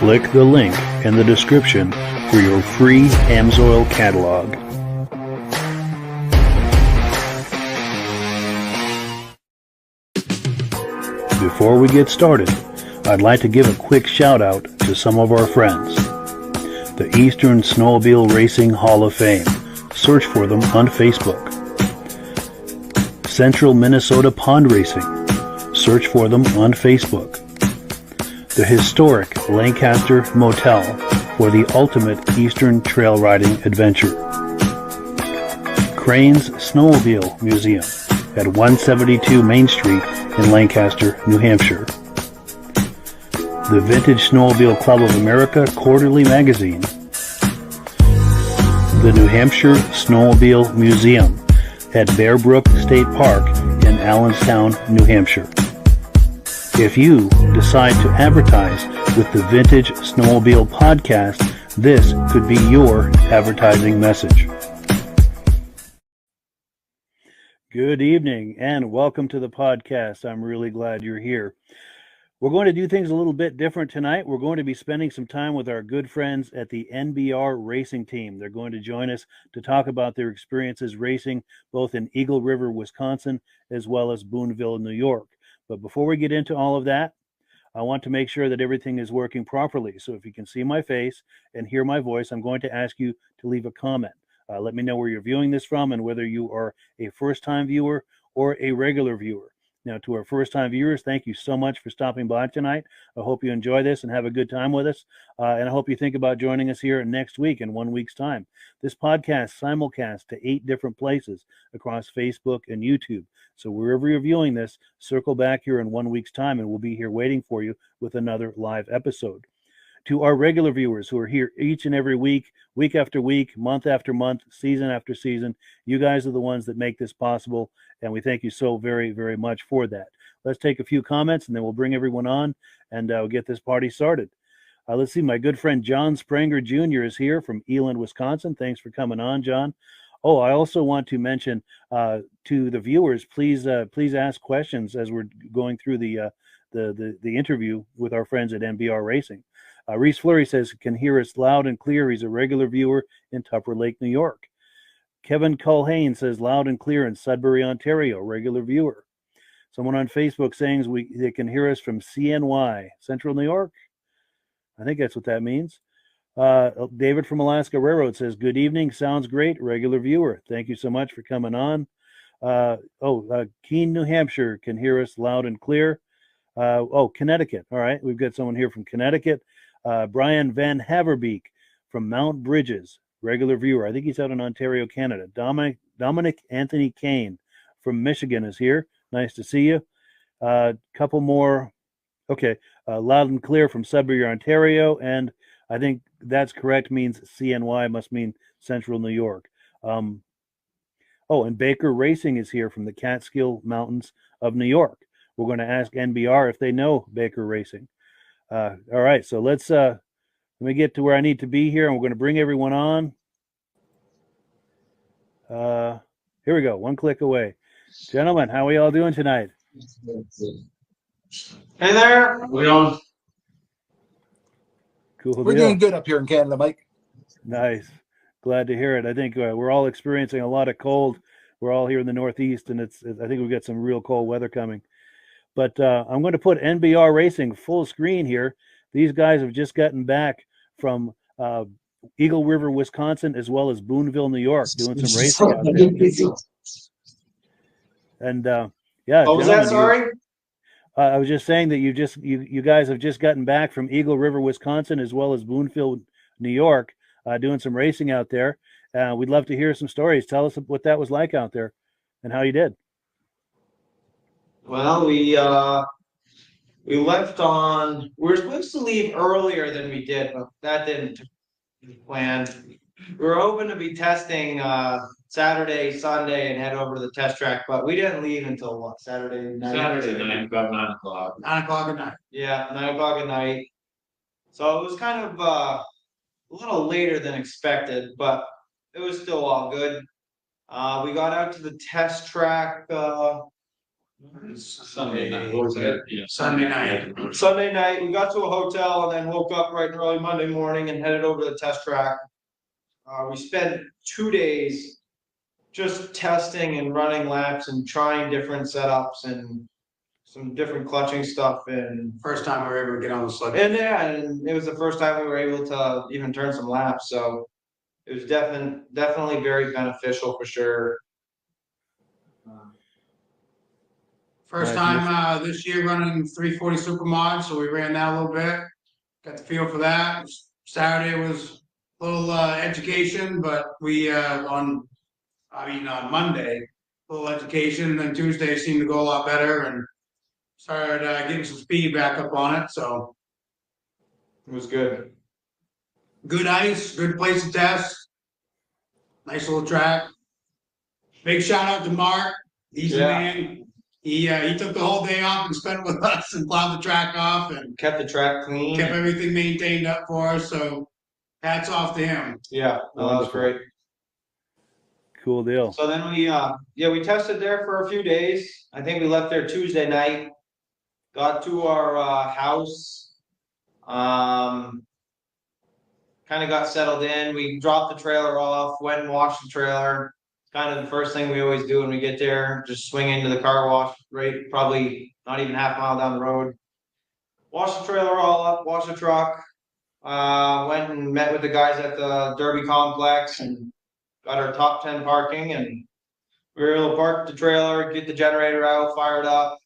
Click the link in the description for your free Amsoil catalog. Before we get started, I'd like to give a quick shout out to some of our friends. The Eastern Snowmobile Racing Hall of Fame. Search for them on Facebook. Central Minnesota Pond Racing. Search for them on Facebook. The historic Lancaster Motel for the ultimate Eastern trail riding adventure. Crane's Snowmobile Museum at 172 Main Street in Lancaster, New Hampshire. The Vintage Snowmobile Club of America Quarterly Magazine. The New Hampshire Snowmobile Museum at Bear Brook State Park in Allenstown, New Hampshire. If you decide to advertise with the Vintage Snowmobile Podcast, this could be your advertising message. Good evening and welcome to the podcast. I'm really glad you're here. We're going to do things a little bit different tonight. We're going to be spending some time with our good friends at the NBR Racing Team. They're going to join us to talk about their experiences racing both in Eagle River, Wisconsin, as well as Booneville, New York. But before we get into all of that, I want to make sure that everything is working properly. So if you can see my face and hear my voice, I'm going to ask you to leave a comment. Let me know where you're viewing this from and whether you are a first-time viewer or a regular viewer. Now, to our first-time viewers, thank you so much for stopping by tonight. I hope you enjoy this and have a good time with us. And I hope you think about joining us here next week in 1 week's time. This podcast simulcast to 8 different places across Facebook and YouTube. So wherever you're viewing this, circle back here in 1 week's time, and we'll be here waiting for you with another live episode. To our regular viewers who are here each and every week, week after week, month after month, season after season, you guys are the ones that make this possible, and we thank you so very, very much for that. Let's take a few comments, and then we'll bring everyone on, and we'll get this party started. Let's see, my good friend John Spranger Jr. is here from Eland, Wisconsin. Thanks for coming on, John. Oh, I also want to mention to the viewers, please ask questions as we're going through the interview with our friends at NBR Racing. Reese Fleury says, can hear us loud and clear. He's a regular viewer in Tupper Lake, New York. Kevin Culhane says, loud and clear in Sudbury, Ontario, regular viewer. Someone on Facebook saying they can hear us from CNY, Central New York. I think that's what that means. David from Alaska Railroad says, good evening, sounds great, regular viewer. Thank you so much for coming on. Keene, New Hampshire can hear us loud and clear. Connecticut. All right, we've got someone here from Connecticut. Brian Van Haverbeek from Mount Bridges, regular viewer. I think he's out in Ontario, Canada. Dominic Anthony Kane from Michigan is here. Nice to see you. Couple more. Okay, loud and clear from Sudbury, Ontario, and I think that's correct. Means CNY must mean Central New York. And Baker Racing is here from the Catskill Mountains of New York. We're going to ask NBR if they know Baker Racing. All right, so let me get to where I need to be here, and we're going to bring everyone on. Here we go, one click away. Gentlemen, how are we all doing tonight? Hey there. How we doing? Cool. We're doing good up here in Canada, Mike. Nice. Glad to hear it. I think we're all experiencing a lot of cold. We're all here in the Northeast, and I think we've got some real cold weather coming. But I'm going to put NBR Racing full screen here. These guys have just gotten back from Eagle River, Wisconsin, as well as Booneville, New York, doing some racing out there. And what was that? Sorry. I was just saying that you guys have just gotten back from Eagle River, Wisconsin, as well as Booneville, New York, doing some racing out there. We'd love to hear some stories. Tell us what that was like out there and how you did. Well, we left on. We were supposed to leave earlier than we did, but that didn't plan. We were hoping to be testing Saturday, Sunday, and head over to the test track, but we didn't leave until what, Saturday night? Saturday night, about 9 o'clock. 9 o'clock at night. Yeah, 9 o'clock at night. So it was kind of a little later than expected, but it was still all good. We got out to the test track Sunday night. What was that? Yeah. Sunday night. Sunday night. We got to a hotel and then woke up bright and early Monday morning and headed over to the test track. We spent 2 days just testing and running laps and trying different setups and some different clutching stuff. And First time we were able to get on the sled. and it was the first time we were able to even turn some laps. So it was definitely very beneficial for sure. First time this year running 340 Supermod, so we ran that a little bit. Got the feel for that. Saturday was a little education, but we on Monday, a little education, and then Tuesday seemed to go a lot better and started getting some speed back up on it. So It was good. good ice, good place to test. Nice little track. Big shout out to Mark. He's the man. He took the whole day off and spent it with us and plowed the track off and Kept the track clean. kept everything maintained up for us. So hats off to him. Yeah, no, that was great. Cool deal. So then we tested there for a few days. I think we left there Tuesday night. Got to our house. Kind of got settled in. We dropped the trailer off, went and washed the trailer. Kind of the first thing we always do when we get there, just swing into the car wash, right? Probably not even half a mile down the road. Wash the trailer all up, wash the truck. Went and met with the guys at the Derby complex and got our top 10 parking, and we were able to park the trailer, get the generator out, fire it up,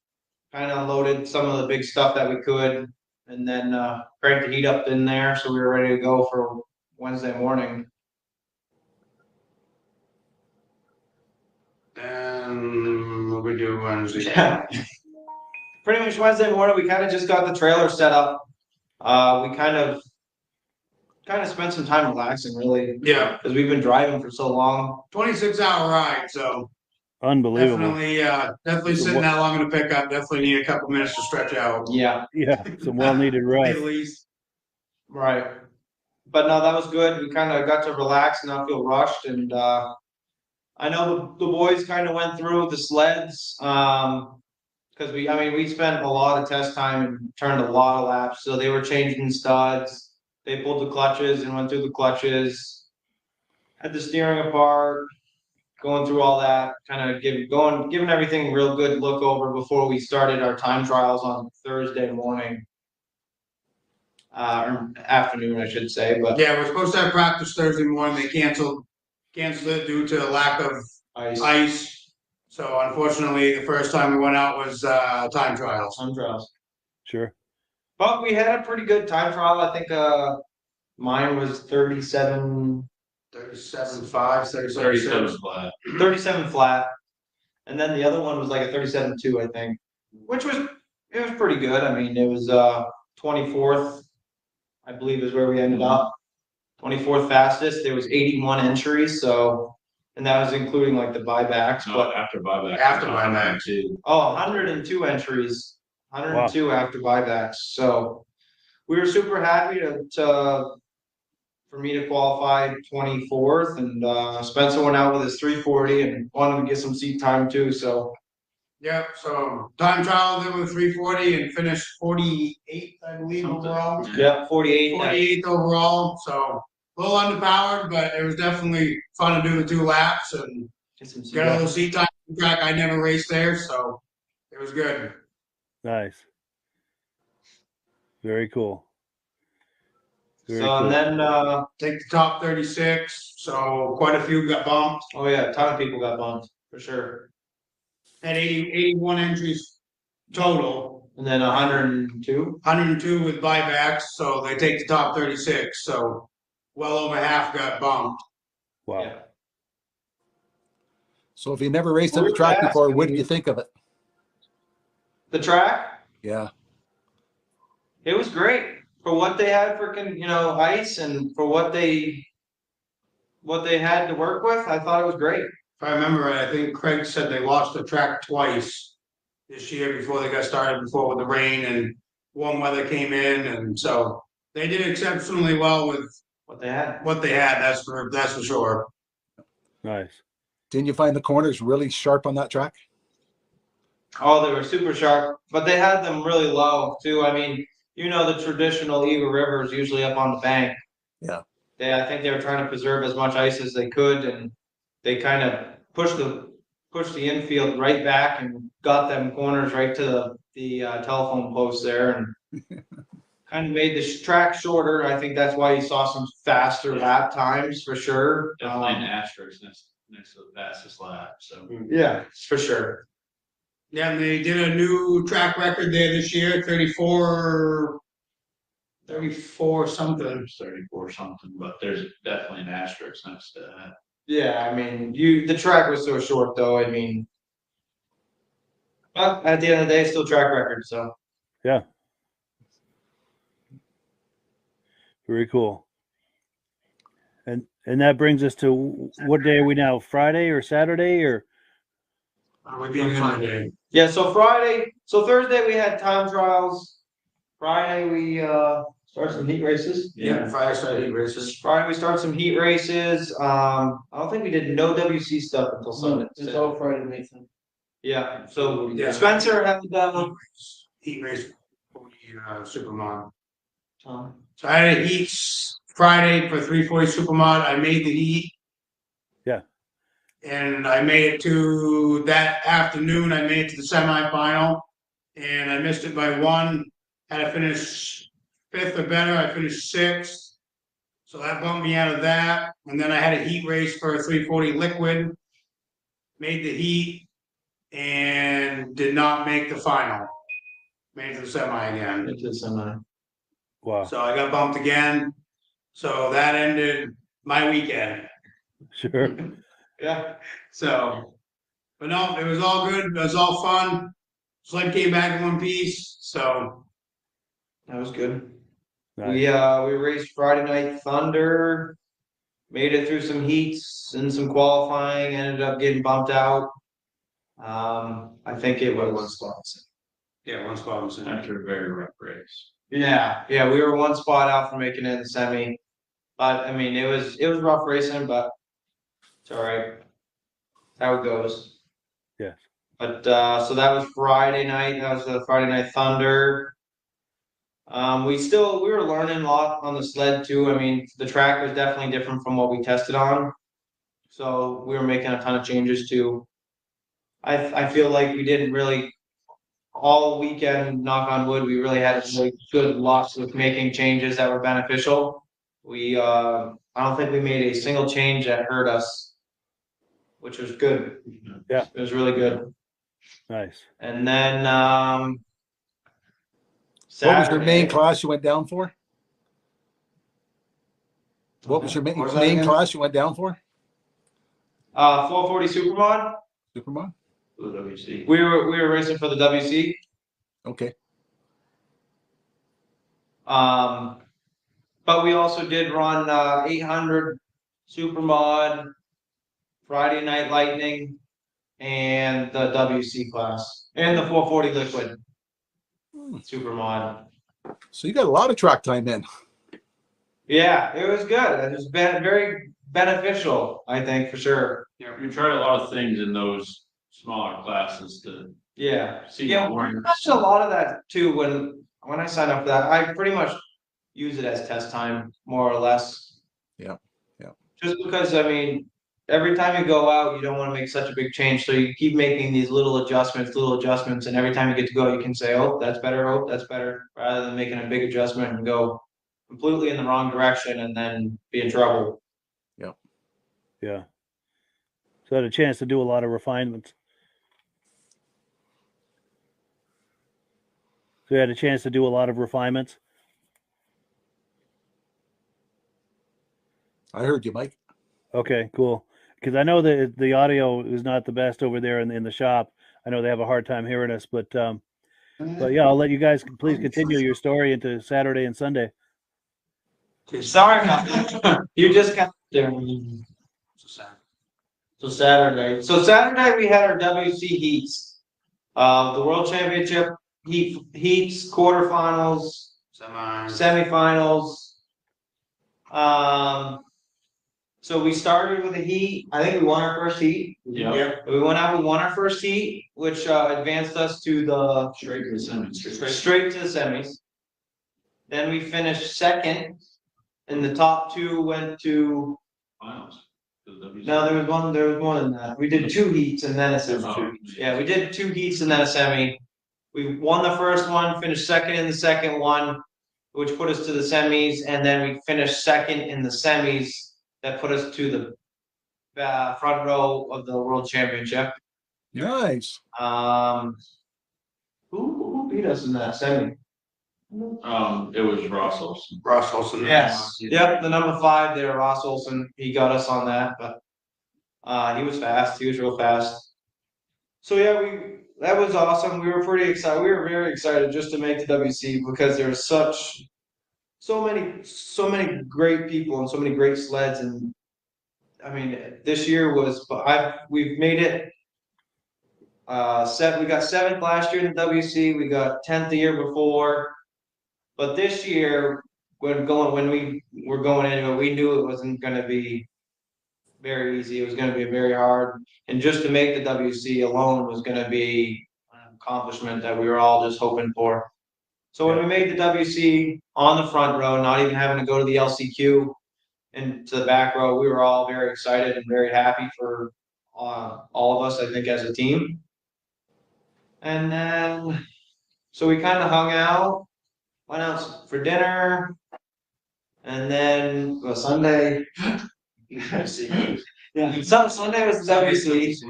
kind of unloaded some of the big stuff that we could, and then cranked the heat up in there, so we were ready to go for Wednesday morning. And what we do Wednesday? Yeah. Pretty much Wednesday morning, we kind of just got the trailer set up. We kind of spent some time relaxing, really. Yeah. Because we've been driving for so long. 26-hour ride, so Unbelievable. definitely sitting that long in the pickup. Definitely need a couple minutes to stretch out. Yeah. Yeah, some well-needed rest. At least. Right. But no, that was good. We kind of got to relax and not feel rushed. And I know the boys kind of went through the sleds because we spent a lot of test time and turned a lot of laps. So they were changing studs. They pulled the clutches and went through the clutches. Had the steering apart. Going through all that, kind of giving everything a real good look over before we started our time trials on Thursday morning. Or afternoon, I should say. But Yeah, we're supposed to have practice Thursday morning. They canceled it due to lack of ice. So unfortunately, the first time we went out was time trials. Time trials. Sure. But we had a pretty good time trial. I think mine was 37 37.5, 37 37.6. flat. 37 flat. And then the other one was like a 37.2, I think, which was, it was pretty good. I mean, it was 24th, I believe is where we ended up. 24th fastest. There was 81 entries, so, and that was including like the buybacks. No, But after buyback. After buyback. Too. 102 entries, 102 after buybacks. So we were super happy to for me to qualify 24th, and Spencer went out with his 340 and wanted to get some seat time too. So Yeah, so time trial did with 340 and finished 48th, I believe, overall. yeah, 48. 48th overall, so a little underpowered, but it was definitely fun to do the 2 laps and get a little seat time on the track. I never raced there, so it was good. Nice. Very cool. Very So cool. and then Take the top 36, so quite a few got bumped. oh yeah, a ton of people got bumped for sure. Had 81 entries total, And then 102. 102 with buybacks, so they take the top 36, so well over half got bumped. Wow. Yeah. So if you never raced on the Where's track that? before, what did you think of it? The track, Yeah. it was great for what they had for ice and for what they had to work with. I thought it was great. If I remember right, I think Craig said they lost the track twice this year before they got started, before with the rain and warm weather came in, and so they did exceptionally well with What they had. what they had. That's for sure. Nice. Didn't you find the corners really sharp on that track? Oh, they were super sharp, but they had them really low too. I mean, the traditional Eagle River is usually up on the bank. Yeah. I think they were trying to preserve as much ice as they could, and they kind of pushed the infield right back and got them corners right to the telephone post there, and kind of made the track shorter. I think that's why you saw some faster lap times for sure. Definitely an asterisk next to the fastest lap. So Yeah, for sure. Yeah, and they did a new track record there this year, 34 something. there's 34 something, but there's definitely an asterisk next to that. Yeah, I mean, the track was so short though. I mean, but at the end of the day, it's still track record. So Yeah. Very cool. And that brings us to what day are we now? Friday or Saturday or? We being Sunday. yeah, so Thursday we had time trials. Friday we started some heat races. Yeah, Friday started heat races. Friday we started some heat races. I don't think we did no WC stuff until Sunday. It's all Friday, Nathan. Yeah, so Yeah. Spencer had Heat race for the Supermod. Tom. So I had a heat Friday for 340 Supermod. I made the heat. Yeah. And I made it to that afternoon. I made it to the semifinal, and I missed it by 1. Had to finish 5th or better. I finished 6th, so that bumped me out of that. And then I had a heat race for a 340 liquid. Made the heat and did not make the final. Made it to the semi again. Into the semi. Wow. So I got bumped again. So that ended my weekend. Sure. Yeah. So, but no, it was all good. It was all fun. Sled came back in one piece. So That was good. Nice. We raced Friday Night Thunder, made it through some heats and some qualifying, ended up getting bumped out. I think it was one spot was in. After a very rough race. yeah, we were one spot out from making it in the semi. But I mean it was rough racing, but it's all right. How it goes. Yes. But so that was Friday night. That was the Friday Night Thunder. We were learning a lot on the sled too. I mean, the track was definitely different from what we tested on. So we were making a ton of changes too. I feel like we didn't really all weekend, knock on wood, we really had really good luck with making changes that were beneficial. I don't think we made a single change that hurt us, which was good. Yeah. It was really good. Nice. And then What was your main class you went down for? What was your What was that main again? class you went down for? 440 Supermod. Supermod? For the WC. We were racing for the WC. Okay. But we also did run 800 Supermod, Friday Night Lightning, and the WC class, and the 440 Liquid Supermod. So you got a lot of track time in. Yeah, it was good. It was very beneficial, I think, for sure. Yeah, we tried a lot of things in those smaller classes to Yeah. see Yeah, more. we touched a lot of that too when I signed up for that. I pretty much use it as test time, more or less. Yeah, yeah. Just because, I mean, every time you go out, you don't want to make such a big change, so you keep making these little adjustments, and every time you get to go, you can say, "Oh, that's better," rather than making a big adjustment and go completely in the wrong direction and then be in trouble. Yeah. So I had a chance to do a lot of refinements. So you had a chance to do a lot of refinements. I heard you, Mike. Okay, cool. Because I know that the audio is not the best over there in the shop. I know they have a hard time hearing us, but yeah, I'll let you guys please continue your story into Saturday and Sunday. Sorry about that. You just got there. So Saturday we had our WC heats. The World Championship heats, quarterfinals, semifinals. So we started with a heat. I think we won our first heat. Yeah. We went out, we won our first heat, which advanced us to the Straight to the semis. straight to the semis. Then we finished second, and the top two went to. Finals. For the WC. No, there was one in that. We did 2 heats and then a semi. Oh, Yeah, we did 2 heats and then a semi. We won the first one, finished second in the second one, which put us to the semis, and then we finished second in the semis. That put us to the front row of the World Championship. Nice. Who beat us in that semi? It was Ross Olson. Ross Olson. Yes. Yep, the number 5 there, Ross Olson. He got us on that, but he was fast. He was real fast. So yeah, that was awesome. We were pretty excited. We were very excited just to make the WC because there was so many great people and so many great sleds. And I mean, this year we've made it. We got 7th last year in the WC. We got 10th the year before. But this year, when we were going into it, we knew it wasn't going to be very easy. It was going to be very hard. And just to make the WC alone was going to be an accomplishment that we were all just hoping for. So when we made the WC on the front row, not even having to go to the LCQ and to the back row, we were all very excited and very happy for all of us, I think, as a team. And then, so we kind of hung out, went out for dinner, and then Sunday. Yeah, Sunday was the WC. We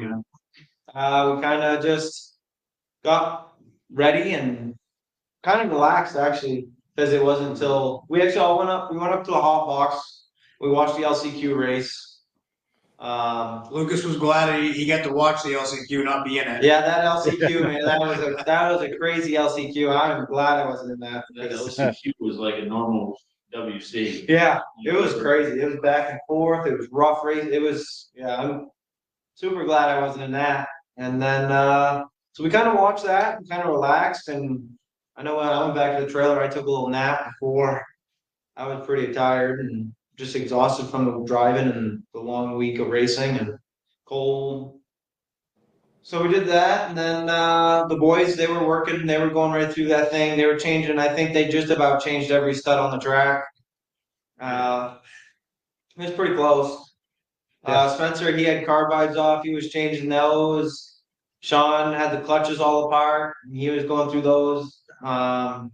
kind of just got ready and kind of relaxed actually, because it wasn't until we actually all went up to a hot box. We watched the LCQ race. Lucas was glad he got to watch the LCQ, not be in it. Yeah, that LCQ, man, that was a crazy LCQ. I'm glad I wasn't in that. That LCQ was like a normal WC. Yeah, it was crazy. It was back and forth. It was rough race. I'm super glad I wasn't in that. And then, so we kind of watched that and kind of relaxed. And I know when I went back to the trailer, I took a little nap before. I was pretty tired and just exhausted from the driving and the long week of racing and cold. So we did that, and then the boys, they were working, they were going right through that thing. They were changing, I think they just about changed every stud on the track. It was pretty close. Spencer, he had carbides off, he was changing those. Sean had the clutches all apart, he was going through those. I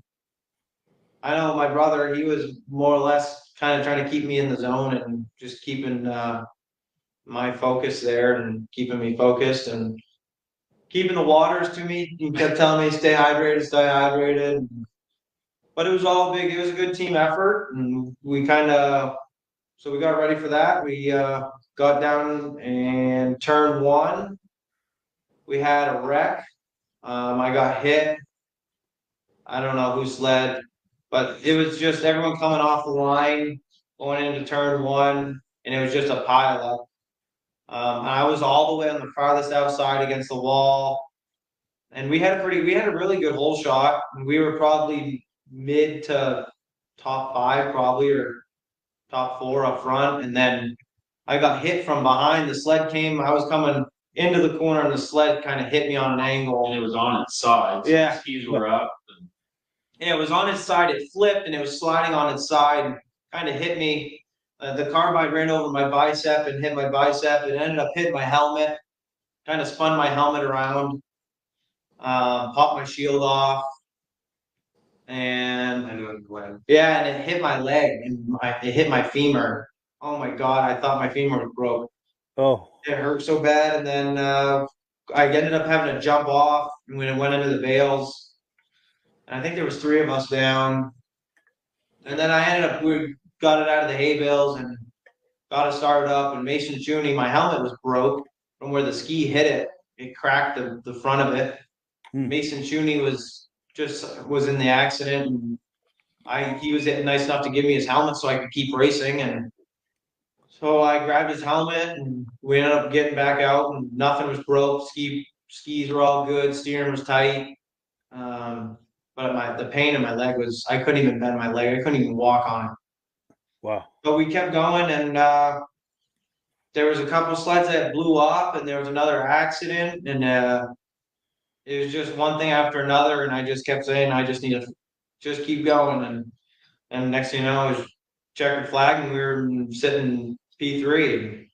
know my brother, he was more or less kind of trying to keep me in the zone and just keeping my focus there and keeping me focused and keeping the waters to me. He kept telling me stay hydrated. But it was all big. It was a good team effort, and we kind of So we got ready for that. We got down and turned one. We had a wreck. I got hit. I don't know who sled, but it was just everyone coming off the line, going into turn one, and it was just a pile up. I was all the way on the farthest outside against the wall, and we had a really good hole shot. We were probably mid to top five, probably, or top four up front, and then I got hit from behind. The sled came. I was coming into the corner, and the sled kind of hit me on an angle. And it was on its side. So Yeah. the skis were up. Yeah, it was on its side. It flipped, and it was sliding on its side, and kind of hit me. The carbide ran over my bicep and hit my bicep. It ended up hitting my helmet. Kind of spun my helmet around. Popped my shield off. And yeah, and it hit my leg, and it hit my femur. Oh my God, I thought my femur was broke. Oh, It hurt so bad, and then I ended up having to jump off when it went into the bales. And I think there was 3 of us down. And then we got it out of the hay bales and got it started up. And Mason Juni, my helmet was broke from where the ski hit it. It cracked the front of it. Mason Juni was in the accident, and he was nice enough to give me his helmet so I could keep racing. And so I grabbed his helmet, and we ended up getting back out, and nothing was broke. Skis were all good. Steering was tight. But the pain in my leg I couldn't even bend my leg. I couldn't even walk on it. wow. But we kept going, and there was a couple sleds that blew up, and there was another accident, and it was just one thing after another, and I just kept saying, I just need to just keep going, and next thing you know, it was checkered flag, and we were sitting P3.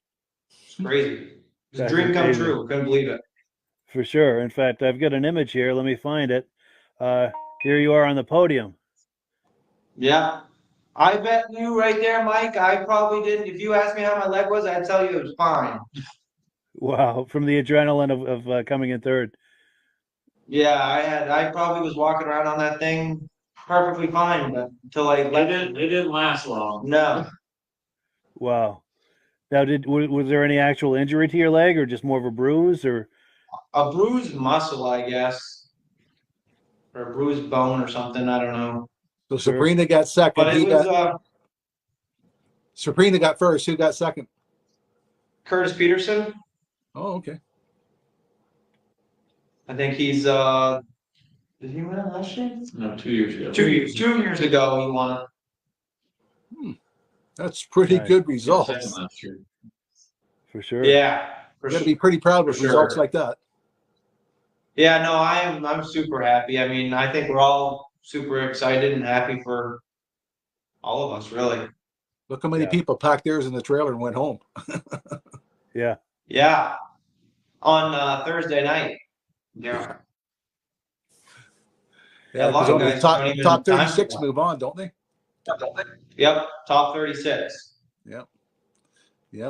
It's crazy. It's a dream come true. Couldn't believe it. For sure. In fact, I've got an image here. Let me find it. Here you are on the podium. Yeah. I bet you right there, Mike, I probably didn't. If you asked me how my leg was, I'd tell you it was fine. Wow. From the adrenaline of coming in third. Yeah, I probably was walking around on that thing perfectly fine, but until I It didn't last long. No. Wow. Now, was there any actual injury to your leg, or just more of a bruise, or A bruised muscle, I guess, or a bruised bone or something. I don't know. So Sabrina got second. But it was Sabrina got first. Who got second? Curtis Peterson. Oh, okay. I think he's did he win it last year? No, 2 years ago. 2 years ago he won it. That's pretty Nice. good Second results. last year. for sure? Yeah. You got to be pretty proud with For results sure. like that. Yeah, no, I'm super happy. I mean, I think we're all super excited and happy for all of us, really. Look how many people packed theirs in the trailer and went home. Yeah. Yeah. On Thursday night. Yeah. Yeah, A lot because of only guys don't even top time 36 for move on, don't they? Yep, top 36. Yep.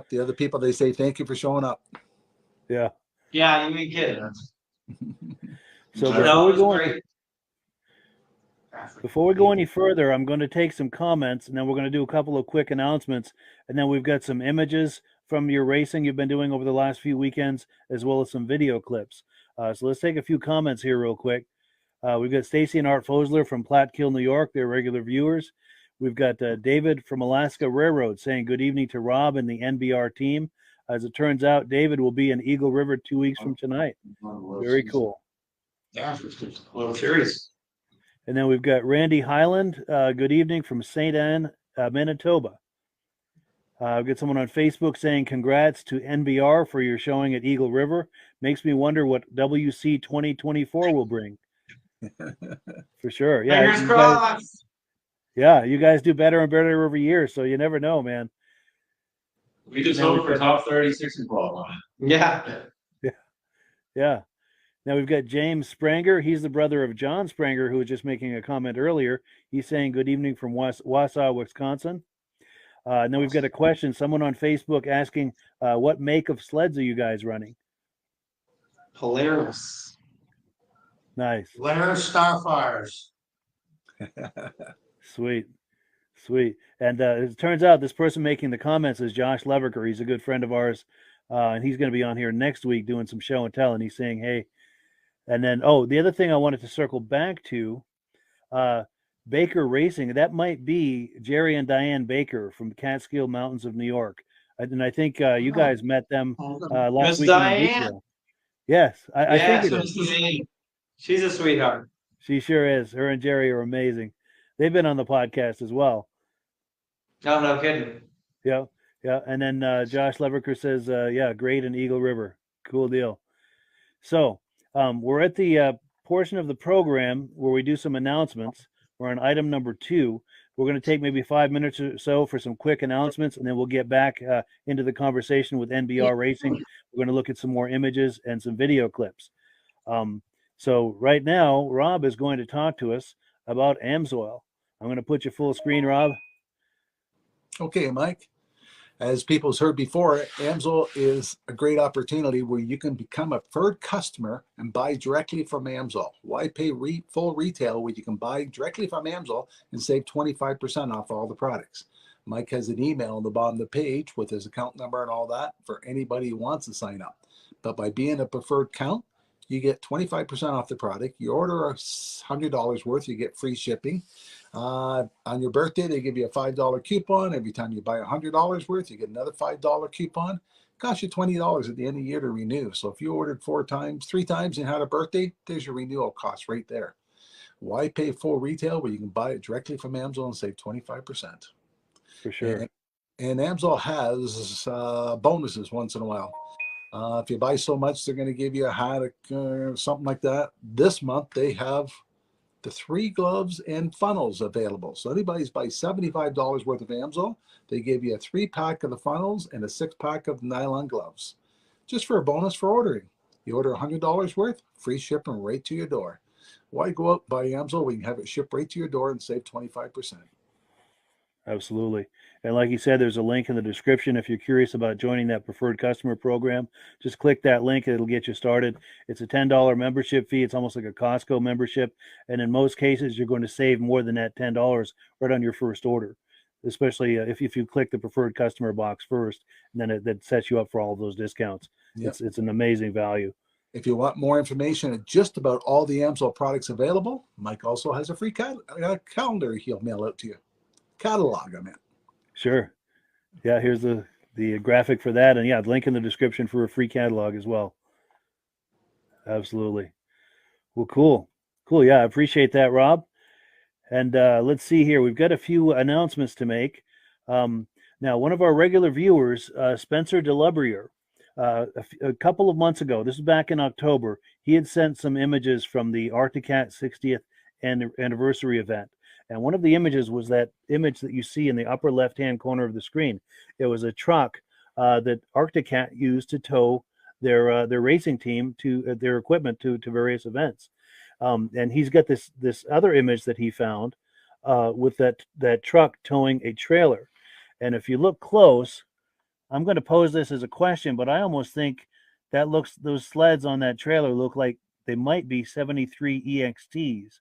The other people, they say thank you for showing up. Yeah. Yeah, you ain't kidding. So No, it was great. before we go any further, I'm going to take some comments, and then we're going to do a couple of quick announcements, and then we've got some images from your racing you've been doing over the last few weekends, as well as some video clips. So let's take a few comments here real quick. We've got Stacy and Art Fosler from Platkill, New York. They're regular viewers. We've got David from Alaska Railroad saying good evening to Rob and the NBR team. As it turns out, David will be in Eagle River 2 weeks from tonight. Very cool. Yeah, World Series. And then we've got Randy Highland. Good evening from St. Anne, Manitoba. I've got someone on Facebook saying congrats to NBR for your showing at Eagle River. Makes me wonder what WC 2024 will bring. For sure. Yeah. Fingers crossed. You guys do better and better every year, so you never know, man. We just hope for top 36 and qualifying. Yeah. Yeah. Now we've got James Spranger. He's the brother of John Spranger, who was just making a comment earlier. He's saying good evening from Wausau, Wisconsin. Now we've got a question. Someone on Facebook asking, what make of sleds are you guys running? Polaris. Nice. Polaris Starfires. Sweet. Sweet. And it turns out this person making the comments is Josh Leverker. He's a good friend of ours, and he's going to be on here next week doing some show and tell. And he's saying, "Hey," and then the other thing I wanted to circle back to, Baker Racing. That might be Jerry and Diane Baker from the Catskill Mountains of New York. And I think you guys met them last Miss week in Diane? Booneville. Yes, I Yes, figured it. Miss Diane. She's a sweetheart. She sure is. Her and Jerry are amazing. They've been on the podcast as well. No, no kidding. Yeah, yeah. And then Josh Leverker says, yeah, great in Eagle River. Cool deal. So we're at the portion of the program where we do some announcements. We're on item number 2. We're going to take maybe 5 minutes or so for some quick announcements, and then we'll get back into the conversation with NBR Racing. We're going to look at some more images and some video clips. So right now, Rob is going to talk to us about AMSOIL. I'm going to put you full screen, Rob. Okay, Mike. As people's heard before, AMSOIL is a great opportunity where you can become a preferred customer and buy directly from AMSOIL. Why pay full retail when you can buy directly from AMSOIL and save 25% off all the products? Mike has an email on the bottom of the page with his account number and all that for anybody who wants to sign up. But by being a preferred account, you get 25% off the product. You order $100 worth, you get free shipping. On your birthday, they give you a $5 coupon. Every time you buy $100 worth, you get another $5 coupon. Costs you $20 at the end of the year to renew. So if you ordered 3 times and had a birthday, there's your renewal cost right there. Why pay full retail where you can buy it directly from AMSOIL and save 25%? For sure. And AMSOIL has bonuses once in a while. If you buy so much, they're going to give you a hat or something like that. This month, they have the 3 gloves and funnels available. So anybody's buy $75 worth of AMSOIL, they give you a 3-pack of the funnels and a 6-pack of nylon gloves, just for a bonus for ordering. You order $100 worth, free shipping right to your door. Why go out buy AMSOIL when you can have it shipped right to your door and save 25%? Absolutely. And like you said, there's a link in the description. If you're curious about joining that preferred customer program, just click that link. It'll get you started. It's a $10 membership fee. It's almost like a Costco membership. And in most cases, you're going to save more than that $10 right on your first order, especially if you click the preferred customer box first, and then that sets you up for all of those discounts. Yep. It's an amazing value. If you want more information on just about all the AMSOIL products available, Mike also has a free calendar he'll mail out to you. Catalog, I meant. Sure. Yeah, here's the graphic for that. And yeah, link in the description for a free catalog as well. Absolutely. Well, cool. Cool. Yeah, I appreciate that, Rob. And let's see here. We've got a few announcements to make. Now, one of our regular viewers, Spencer DeLubrier, a couple of months ago, this is back in October, he had sent some images from the Arcticat 60th anniversary event. And one of the images was that image that you see in the upper left-hand corner of the screen. It was a truck that Arcticat used to tow their racing team to their equipment to various events. And he's got this other image that he found with that truck towing a trailer. And if you look close, I'm going to pose this as a question, but I almost think those sleds on that trailer look like they might be 73 EXTs.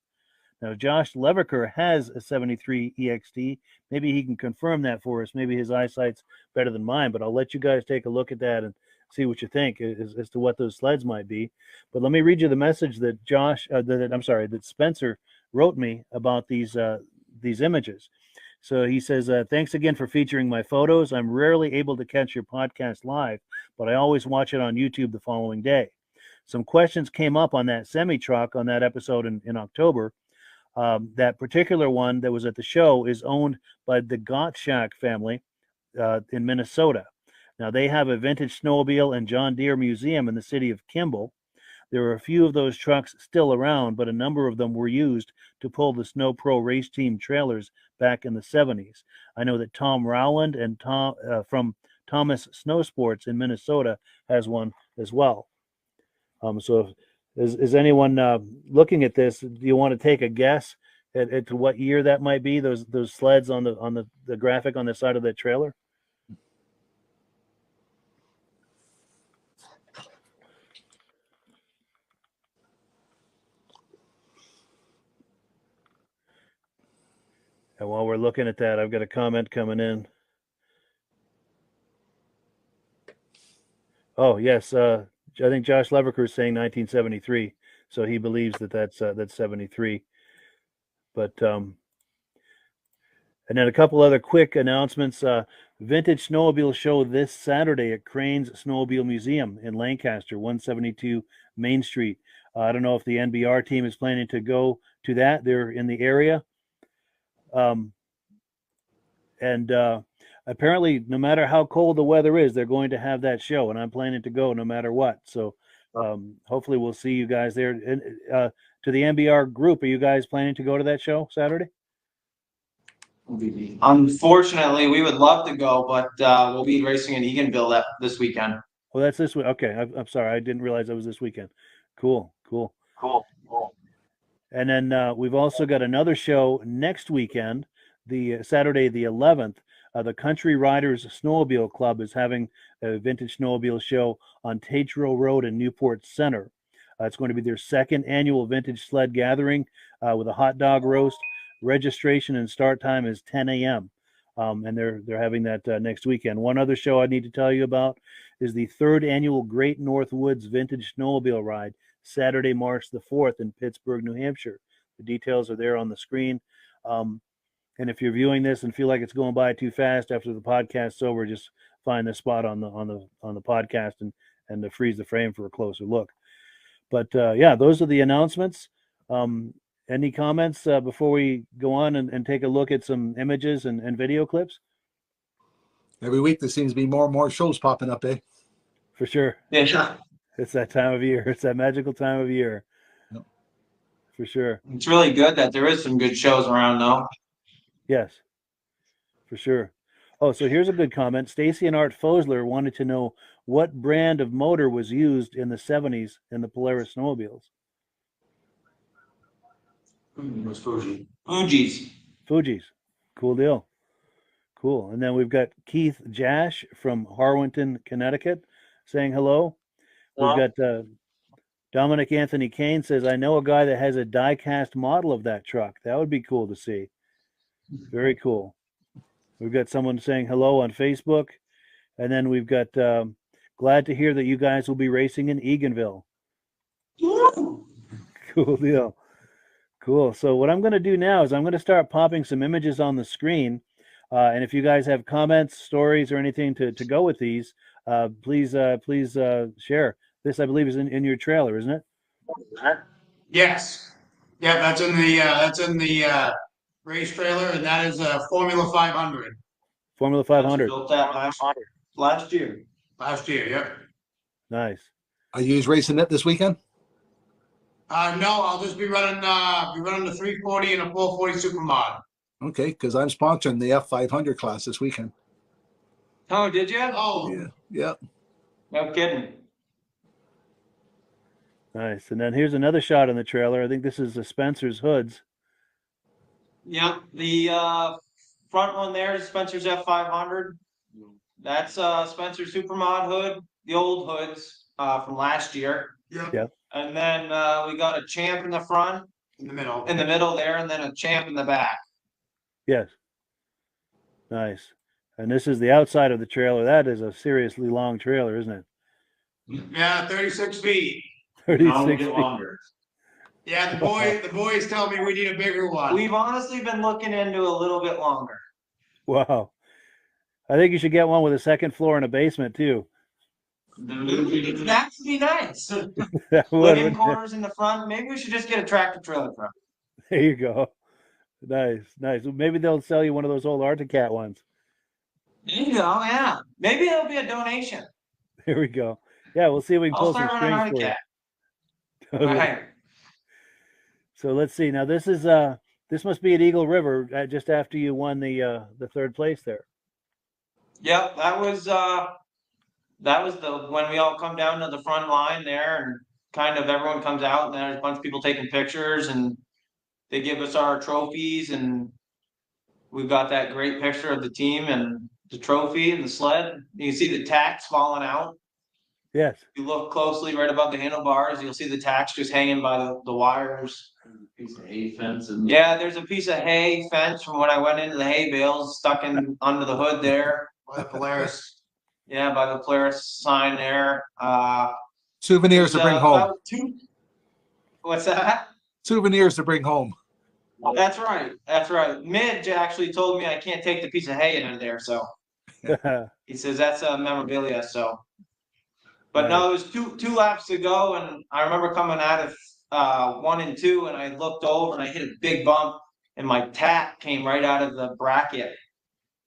Now, Josh Leverker has a 73 EXT. Maybe he can confirm that for us. Maybe his eyesight's better than mine, but I'll let you guys take a look at that and see what you think as to what those sleds might be. But let me read you the message that that Spencer wrote me about these images. So he says, thanks again for featuring my photos. I'm rarely able to catch your podcast live, but I always watch it on YouTube the following day. Some questions came up on that semi-truck on that episode in October. That particular one that was at the show is owned by the Gottschalk family in Minnesota. Now, they have a vintage snowmobile and John Deere museum in the city of Kimball. There are a few of those trucks still around, but a number of them were used to pull the Snow Pro race team trailers back in the 70s. I know that Tom Rowland and Tom from Thomas Snow Sports in Minnesota has one as well. So is anyone looking at this? Do you want to take a guess at what year that might be? Those sleds on the graphic on the side of that trailer. And while we're looking at that, I've got a comment coming in. Oh, yes. I think Josh Leverker is saying 1973. So he believes that's 73. But, and then a couple other quick announcements. Vintage Snowmobile Show this Saturday at Crane's Snowmobile Museum in Lancaster, 172 Main Street. I don't know if the NBR team is planning to go to that. They're in the area. And apparently, no matter how cold the weather is, they're going to have that show, and I'm planning to go no matter what. So hopefully we'll see you guys there. And to the NBR group, are you guys planning to go to that show Saturday? Unfortunately, we would love to go, but we'll be racing in Eganville this weekend. Oh, that's this week. Okay, I'm sorry. I didn't realize that was this weekend. Cool. And then we've also got another show next weekend, the Saturday the 11th. The Country Riders Snowmobile Club is having a vintage snowmobile show on Tatro Road in Newport Center. It's going to be their second annual vintage sled gathering with a hot dog roast. Registration and start time is 10 a.m. And they're having that next weekend. One other show I need to tell you about is the third annual Great North Woods Vintage Snowmobile Ride, Saturday, March the 4th in Pittsburgh, New Hampshire. The details are there on the screen. And if you're viewing this and feel like it's going by too fast after the podcast's over, just find the spot on the podcast and to freeze the frame for a closer look. But yeah, those are the announcements. Any comments before we go on and take a look at some images and video clips? Every week there seems to be more and more shows popping up, eh? For sure. Yeah, It's that time of year. It's that magical time of year. Yep. For sure. it's really good that there is some good shows around though. Yes, for sure. Oh, so here's a good comment. Stacy and Art Fosler wanted to know what brand of motor was used in the 70s in the Polaris snowmobiles. It was Fuji. Fuji's. Cool deal. Cool. And then we've got Keith Jash from Harwinton, Connecticut saying hello. We've got Dominic Anthony Kane says, I know a guy that has a die-cast model of that truck. That would be cool to see. Very cool. We've got someone saying hello on Facebook. And then we've got glad to hear that you guys will be racing in Eganville. Cool deal. Cool. So what I'm going to do now is I'm going to start popping some images on the screen. And if you guys have comments, stories, or anything to go with these, please share. This, I believe, is in your trailer, isn't it? Yes. Yeah, that's in the race trailer, and that is a Formula 500. Formula 500. Built that last year. Last year, yep. Nice. Are you racing it this weekend? No, I'll just be running the 340 and a 440 Super Mod. Okay, because I'm sponsoring the F500 class this weekend. Oh, did you? Oh, Yeah. No kidding. Nice. And then here's another shot in the trailer. I think this is the Spencer's hoods. Yeah, the front one there is Spencer's F500. That's Spencer's Supermod hood, the old hoods from last year. yeah. And then we got a champ in the front, In the middle. in the middle there, and then a champ in the back. Yes. Nice. And this is the outside of the trailer. That is a seriously long trailer, isn't it? Yeah, 36 feet. I'll 36 get feet. longer. Yeah, the boys tell me we need a bigger one. We've honestly been looking into a little bit longer. Wow. I think you should get one with a second floor and a basement too. That would be nice. That would, Living wouldn't it? quarters in the front. Maybe we should just get a tractor trailer truck. There you go. Nice, nice. Maybe they'll sell you one of those old Arctic ones. There you go, yeah. Maybe it'll be a donation. There we go. Yeah, we'll see if we can I'll pull some start running strings for Arctic. you. All right. So let's see. Now this is this must be at Eagle River just after you won the third place there. Yep, that was the when we all come down to the front line there, and kind of everyone comes out, and there's a bunch of people taking pictures, and they give us our trophies, and we've got that great picture of the team and the trophy and the sled. You can see the tacks falling out. Yes. If you look closely right above the handlebars, you'll see the tacks just hanging by the wires. Piece of hay fence and. Yeah, there's a piece of hay fence from when I went into the hay bales stuck in under the hood there. By the Polaris. Yeah, by the Polaris sign there. Souvenirs to bring home. What's that? Souvenirs to bring home. That's right. That's right. Midge actually told me I can't take the piece of hay in there, so he says that's a memorabilia. So, but no, it was two laps to go, and I remember coming out of 1 and 2, and I looked over and I hit a big bump, and my tack came right out of the bracket,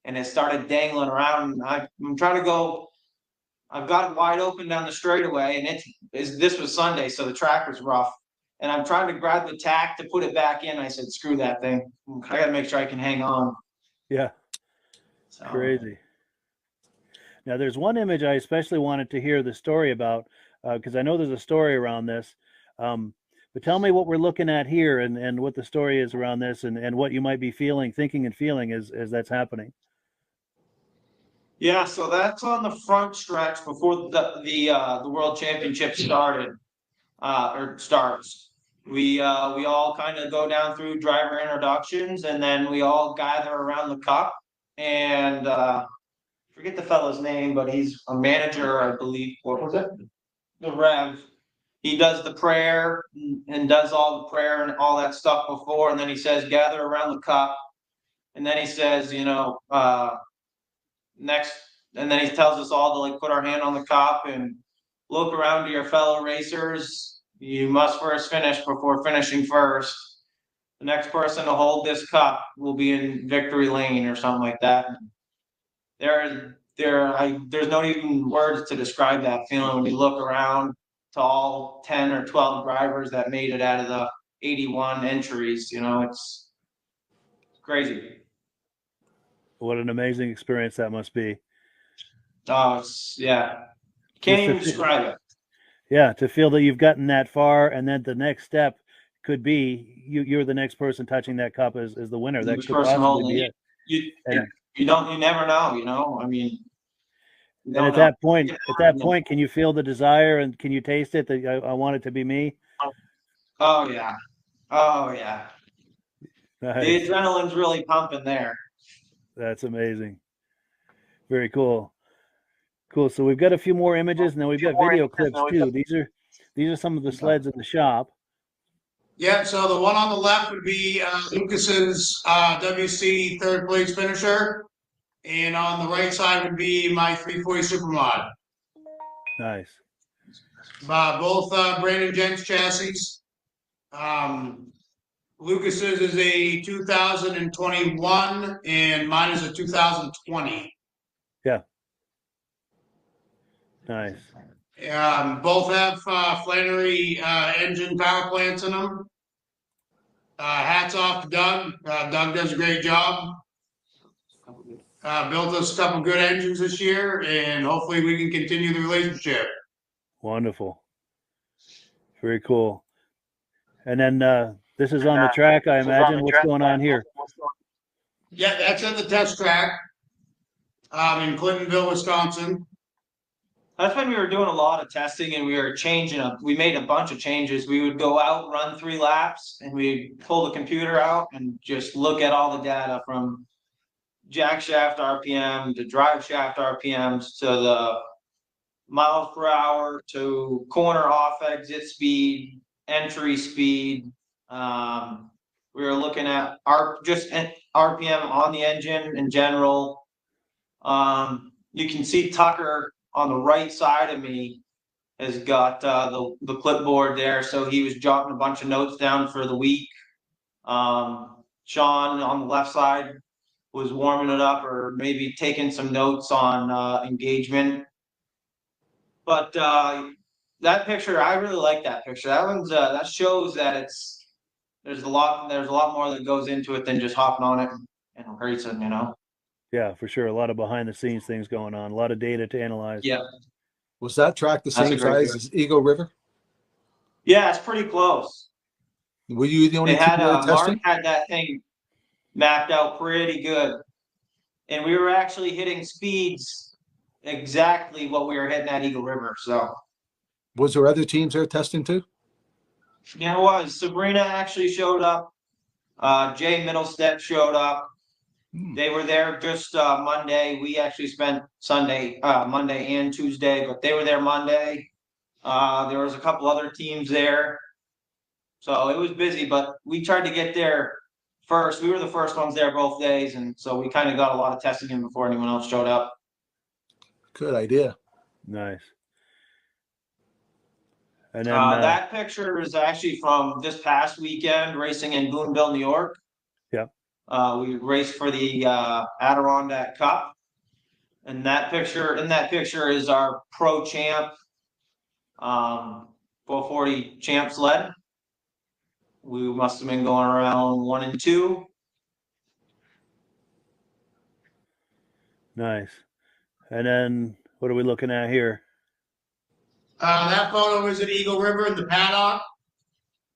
and it started dangling around. And I'm trying to go. I've got it wide open down the straightaway, and this was Sunday, so the track was rough. And I'm trying to grab the tack to put it back in. I said, screw that thing. I got to make sure I can hang on. Yeah. So. Crazy. Now, there's one image I especially wanted to hear the story about, because I know there's a story around this. But tell me what we're looking at here and what the story is around this and what you might be thinking and feeling as that's happening. Yeah, so that's on the front stretch before the World Championship started. Or starts. We all kind of go down through driver introductions, and then we all gather around the cup. And forget the fellow's name, but he's a manager, I believe. What was it? The Rev. He does the prayer and does all the prayer and all that stuff before, and then he says, gather around the cup. And then he says, next, and then he tells us all to like put our hand on the cup and look around to your fellow racers. You must first finish before finishing first. The next person to hold this cup will be in victory lane or something like that. There's no even words to describe that feeling when you look around to all 10 or 12 drivers that made it out of the 81 entries. It's crazy. What an amazing experience that must be. Oh, yeah. Can't even describe it. Yeah, to feel that you've gotten that far, and then the next step could be you're the next person touching that cup as the winner. That could possibly be it. You never know. I mean, and at that point, can you feel the desire and can you taste it that I want it to be me? Oh yeah. Nice. The adrenaline's really pumping there. That's amazing. Very cool. Cool. So we've got a few more images, and then we've got video clips too. These are some of the sleds in the shop. Yeah. So the one on the left would be Lucas's WC third place finisher, and on the right side would be my 340 Supermod. Nice. Both Brandon Gent's chassis. Lucas's is a 2021, and mine is a 2020. Yeah. Nice. Both have Flannery engine power plants in them. Hats off to Doug. Doug does a great job. Built us a couple good engines this year, and hopefully we can continue the relationship. Wonderful. Very cool. And then this is on the track, I imagine. What's going on here? Yeah, that's at the test track in Clintonville, Wisconsin. That's when we were doing a lot of testing and we were changing up. We made a bunch of changes. We would go out, run 3 laps, and we'd pull the computer out and just look at all the data from jack shaft RPM to drive shaft RPMs to the miles per hour to corner off exit speed, entry speed. We were looking at just RPM on the engine in general. You can see Tucker on the right side of me has got the clipboard there, so he was jotting a bunch of notes down for the week. Sean on the left side was warming it up or maybe taking some notes on engagement. But that picture, I really like that picture. That one's that shows that there's a lot more that goes into it than just hopping on it and racing, Yeah, for sure. A lot of behind the scenes things going on. A lot of data to analyze. Yeah. Was that track the same size as Eagle River? Yeah, it's pretty close. Were you the only Mark testing? had that thing mapped out pretty good, and we were actually hitting speeds exactly what we were hitting at Eagle River. So Was there other teams there testing too? yeah, it was. Sabrina actually showed up. Jay Middlestead showed up. They were there just Monday. We actually spent Monday and Tuesday, but they were there Monday. There was a couple other teams there. So it was busy, but we tried to get there first. We were the first ones there both days, and so we kind of got a lot of testing in before anyone else showed up. Good idea. Nice. And then that picture is actually from this past weekend, racing in Booneville, New York. Yep. We raced for the Adirondack Cup, and in that picture is our pro champ, 440 champ sled. We must have been going around 1 and 2. nice. And then what are we looking at here? That photo is at Eagle River in the paddock.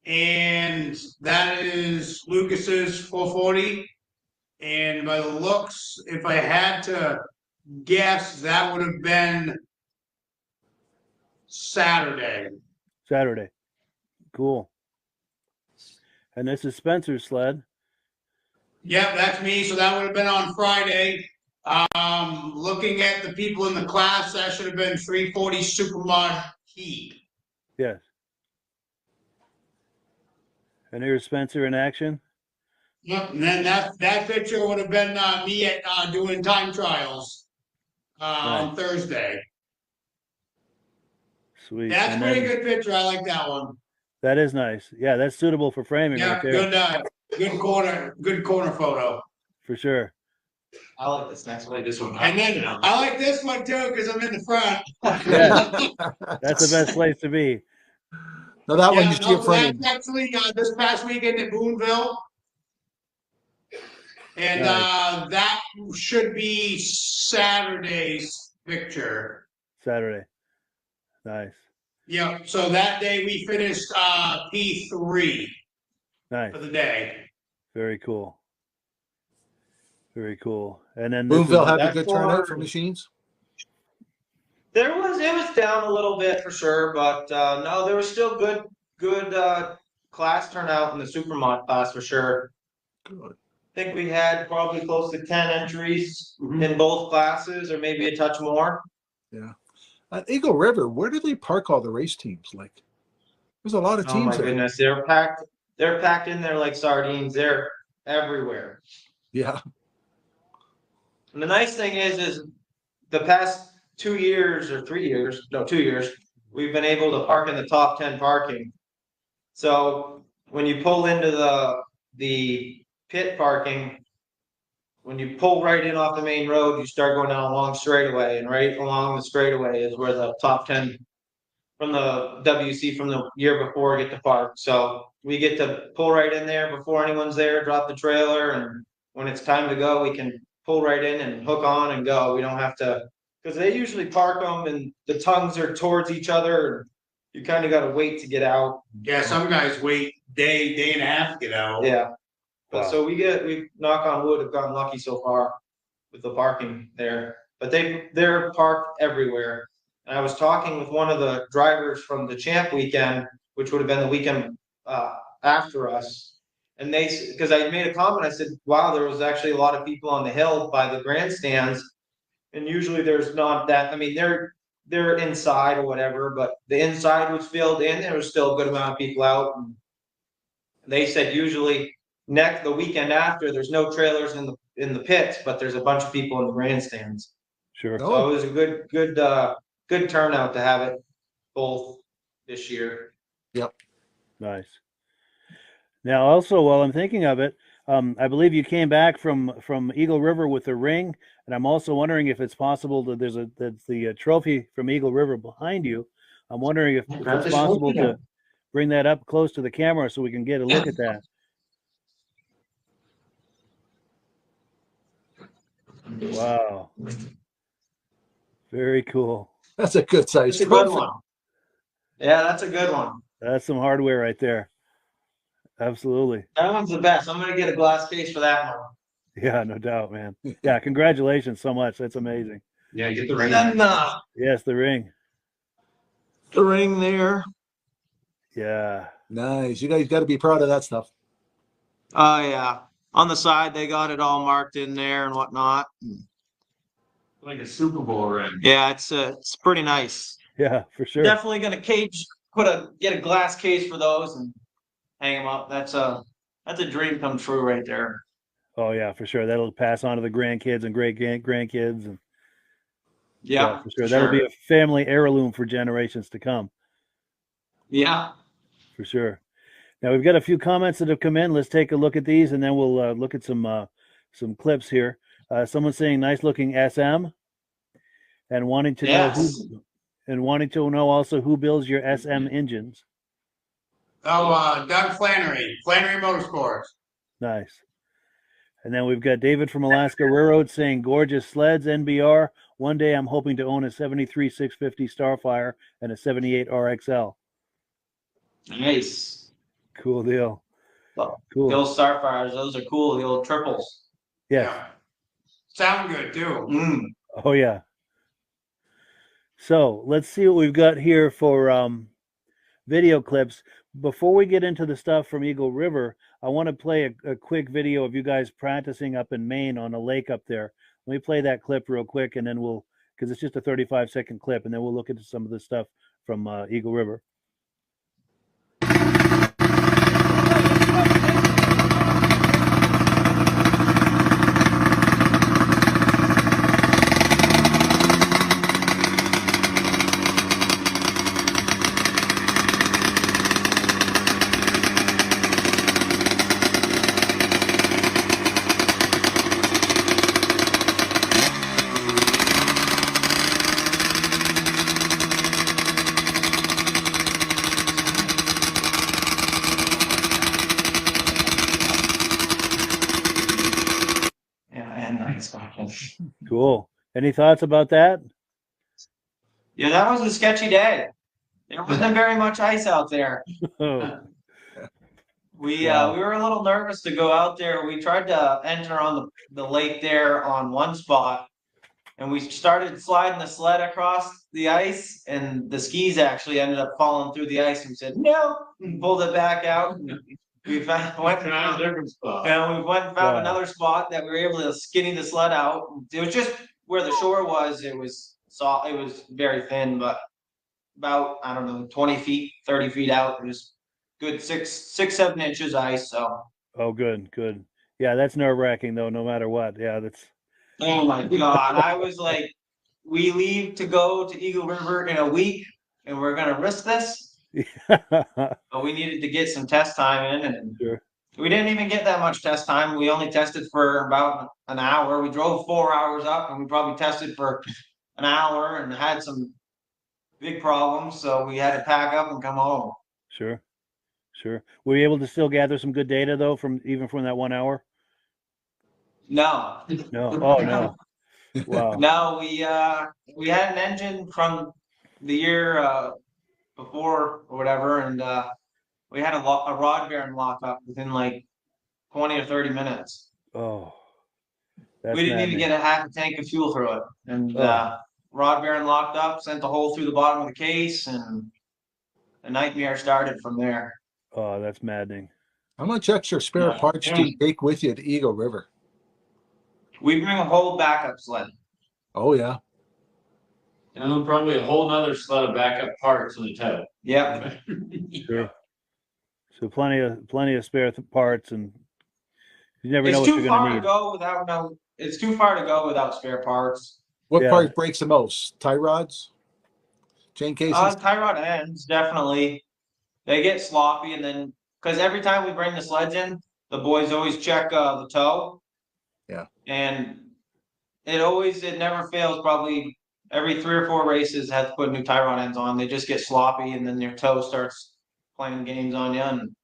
And that is Lucas's 440. And by the looks, if I had to guess, that would have been Saturday. Saturday. Cool. And this is Spencer's sled. Yep, that's me. So that would have been on Friday. Looking at the people in the class, that should have been 340 Supermod Heat. Yes. And here's Spencer in action. Yep, and then that picture would have been me at doing time trials on Thursday. Sweet. That's And pretty then- good picture. I like that one. That is nice. Yeah, that's suitable for framing Yeah, right there. good corner photo. For sure. I like this next one. This one. And then I like this one too because I'm in the front. Yeah, that's the best place to be. No, that one Yeah, you see it framed. that's actually this past weekend at Booneville. And that should be Saturday's picture. Saturday. Nice. Yeah, so that day we finished P3 Nice. for the day. Very cool. Very cool. And then this Booneville is, have a that good for- turnout for machines. It was down a little bit for sure, but no, there was still good class turnout in the Supermod class for sure. Good. I think we had probably close to 10 entries in both classes, or maybe a touch more. Yeah. At Eagle River, where do they park all the race teams? Like, there's a lot of Oh my teams there. goodness, they're packed in there like sardines. They're everywhere. Yeah. And the nice thing is the past 2 years or 3 years, no, 2 years, we've been able to park in the top 10 parking. So when you pull into the pit parking, when you pull right in off the main road, you start going down a long straightaway, and right along the straightaway is where the top 10 from the WC from the year before get to park. So we get to pull right in there before anyone's there, drop the trailer, and when it's time to go, we can pull right in and hook on and go. We don't have to, because they usually park them and the tongues are towards each other. And you kind of got to wait to get out. Yeah, some guys wait day and a half to get out. Yeah. But Wow. so we knock on wood, have gotten lucky so far with the parking there. But they're parked everywhere. And I was talking with one of the drivers from the champ weekend, which would have been the weekend after us. And because I made a comment, I said, wow, there was actually a lot of people on the hill by the grandstands. And usually there's not that, I mean, they're inside or whatever, but the inside was filled in. There was still a good amount of people out. And they said usually the weekend after, there's no trailers in the pits, but there's a bunch of people in the grandstands. sure. Oh. So it was a good turnout to have it both this year. Nice. Now, also, while I'm thinking of it, I believe you came back from Eagle River with a ring, and I'm also wondering if it's possible that that's the trophy from Eagle River behind you. I'm wondering if it's possible to bring that up close to the camera so we can get a look at that. Wow. Very cool. That's a good size That's a good trophy. one. Yeah, that's a good one. That's some hardware right there. Absolutely. That one's the best. I'm gonna get a glass case for that one. Yeah, no doubt, man. Yeah, congratulations so much. That's amazing. Yeah, get the ring. And then Yes, the ring. the ring there. Yeah. Nice. You guys got to be proud of that stuff. Oh yeah. On the side, they got it all marked in there and whatnot. Like a Super Bowl ring. Yeah, it's pretty nice. Yeah, for sure. Definitely gonna get a glass case for those and hang them up. That's a dream come true right there. Oh yeah, for sure. That'll pass on to the grandkids and great grandkids, and Yeah, for sure. That'll be a family heirloom for generations to come. Yeah. For sure. Now we've got a few comments that have come in. Let's take a look at these, and then we'll look at some clips here. Someone saying nice looking SM, and wanting to know also who builds your SM engines. Oh, Doug Flannery Motorsports. Nice. And then we've got David from Alaska Railroad saying gorgeous sleds, NBR. One day I'm hoping to own a 73 650 Starfire and a 78 RXL. Nice. Cool deal. Well, Cool. the old Starfires, those are cool. The old triples. Yes. Yeah. Sound good too. Mm. Oh yeah. So let's see what we've got here for video clips. Before we get into the stuff from Eagle River, I want to play a quick video of you guys practicing up in Maine on a lake up there. Let me play that clip real quick, and then because it's just a 35-second clip, and then we'll look into some of the stuff from Eagle River. Cool. Any thoughts about that? Yeah, that was a sketchy day. There wasn't very much ice out there. Oh, We Wow. we were a little nervous to go out there. We tried to enter on the lake there on one spot, and we started sliding the sled across the ice, and the skis actually ended up falling through the ice. And we said no, and pulled it back out. We went Try a different spot. and we went and found Wow. another spot that we were able to skinny the sled out. It was just where the shore was. It was very thin, but about, I don't know, 20 feet, 30 feet out. It was good 7 inches ice. So, Oh, good. Yeah, that's nerve-wracking though, no matter what. Yeah, that's oh my God, I was like, we leave to go to Eagle River in a week, and we're gonna risk this. But we needed to get some test time in, and Sure. we didn't even get that much test time. We only tested for about an hour. We drove 4 hours up, and we probably tested for an hour and had some big problems. So we had to pack up and come home. Sure. Were you able to still gather some good data though from that 1 hour? No, No. Oh no. Wow. no, we had an engine from the year before or whatever, and we had a rod bearing lock up within like 20 or 30 minutes. Oh. That's We didn't even maddening. get a half a tank of fuel through it, and Oh. rod bearing locked up, sent the hole through the bottom of the case, and the nightmare started from there. Oh, that's maddening. How much extra spare Yeah. parts do you take with you to Eagle River? We bring a whole backup sled. Oh, yeah. And then probably a whole nother sled of backup parts in the tow. Yep. Sure. So plenty of spare parts, and you never know It's what too you're far gonna to need. go without It's too far to go without spare parts. What Yeah. part breaks the most? Tie rods? Chain cases? Tie rod ends, definitely. They get sloppy, and then because every time we bring the sleds in, the boys always check the toe. Yeah. And it never fails. Probably every 3 or 4 races have to put new tie rod ends on. They just get sloppy, and then your toe starts playing games on you. And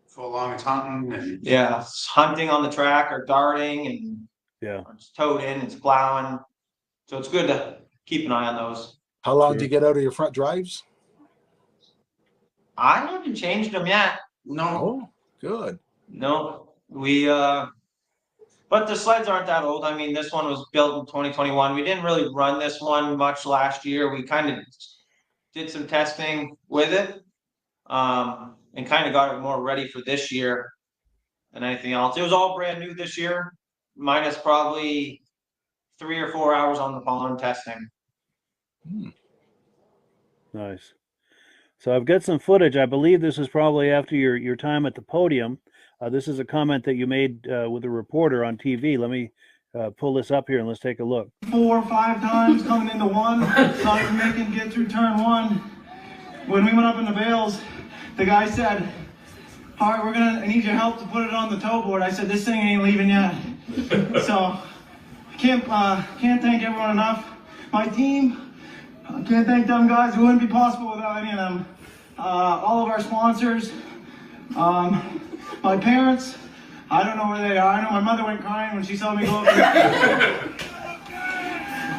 Full long it's hunting and yeah, it's hunting on the track or darting, and Yeah. or it's towed in, it's plowing. So it's good to keep an eye on those. How long Sure. do you get out of your front drives? I haven't changed them yet. no. Oh, good. No, but But the sleds aren't that old. I mean, this one was built in 2021. We didn't really run this one much last year. We kind of did some testing with it, and kind of got it more ready for this year than anything else. It was all brand new this year, minus probably 3 or 4 hours on the pond testing. Nice. So I've got some footage. I believe this is probably after your time at the podium. This is a comment that you made with a reporter on TV. Let me pull this up here and let's take a look. 4 or 5 times coming into one, not even making get through turn 1. When we went up in the bales, the guy said, "All right, I need your help to put it on the tow board." I said, "This thing ain't leaving yet." So can't thank everyone enough. My team, I can't thank them guys. It wouldn't be possible without any of them. All of our sponsors, my parents, I don't know where they are. I know my mother went crying when she saw me go up there.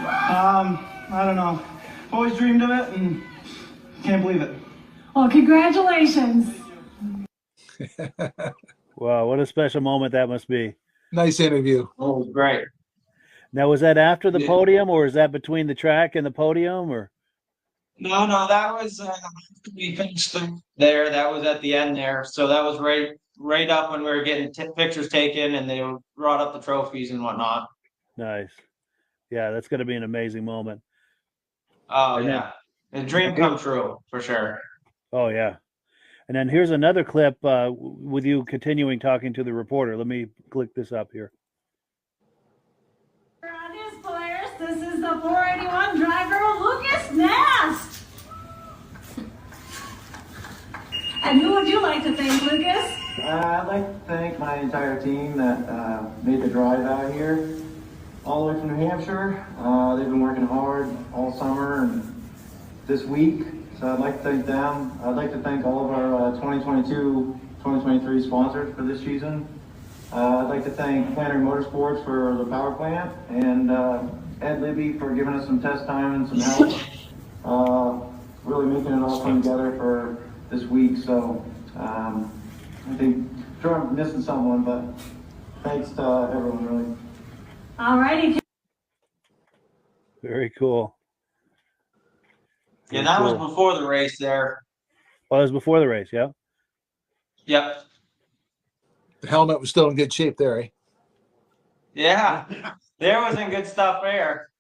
I don't know. Always dreamed of it and can't believe it. Well, congratulations. Wow, what a special moment that must be. Nice interview. Oh, great. Now, was that after the podium, or is that between the track and the podium, or? No, that was we finished there. That was at the end there. So that was right up when we were getting pictures taken, and they brought up the trophies and whatnot. Nice. Yeah, that's going to be an amazing moment. Oh, yeah. A dream come true, for sure. Oh, yeah. And then here's another clip with you continuing talking to the reporter. Let me click this up here. On his players, this is the 481 driver, Lucas Nast. And who would you like to thank, Lucas? I'd like to thank my entire team that made the drive out here, all the way from New Hampshire. They've been working hard all summer and this week, so I'd like to thank them. I'd like to thank all of our 2022-2023 sponsors for this season. I'd like to thank Planner Motorsports for the power plant, and Ed Libby for giving us some test time and some help. Really making it all come together for this week, so I think, sure I'm missing someone, but thanks to everyone, really. All righty. Very cool. Yeah, that was before the race there. Oh, that was before the race, yeah? Yep. The helmet was still in good shape there, eh? Yeah. There wasn't good stuff there.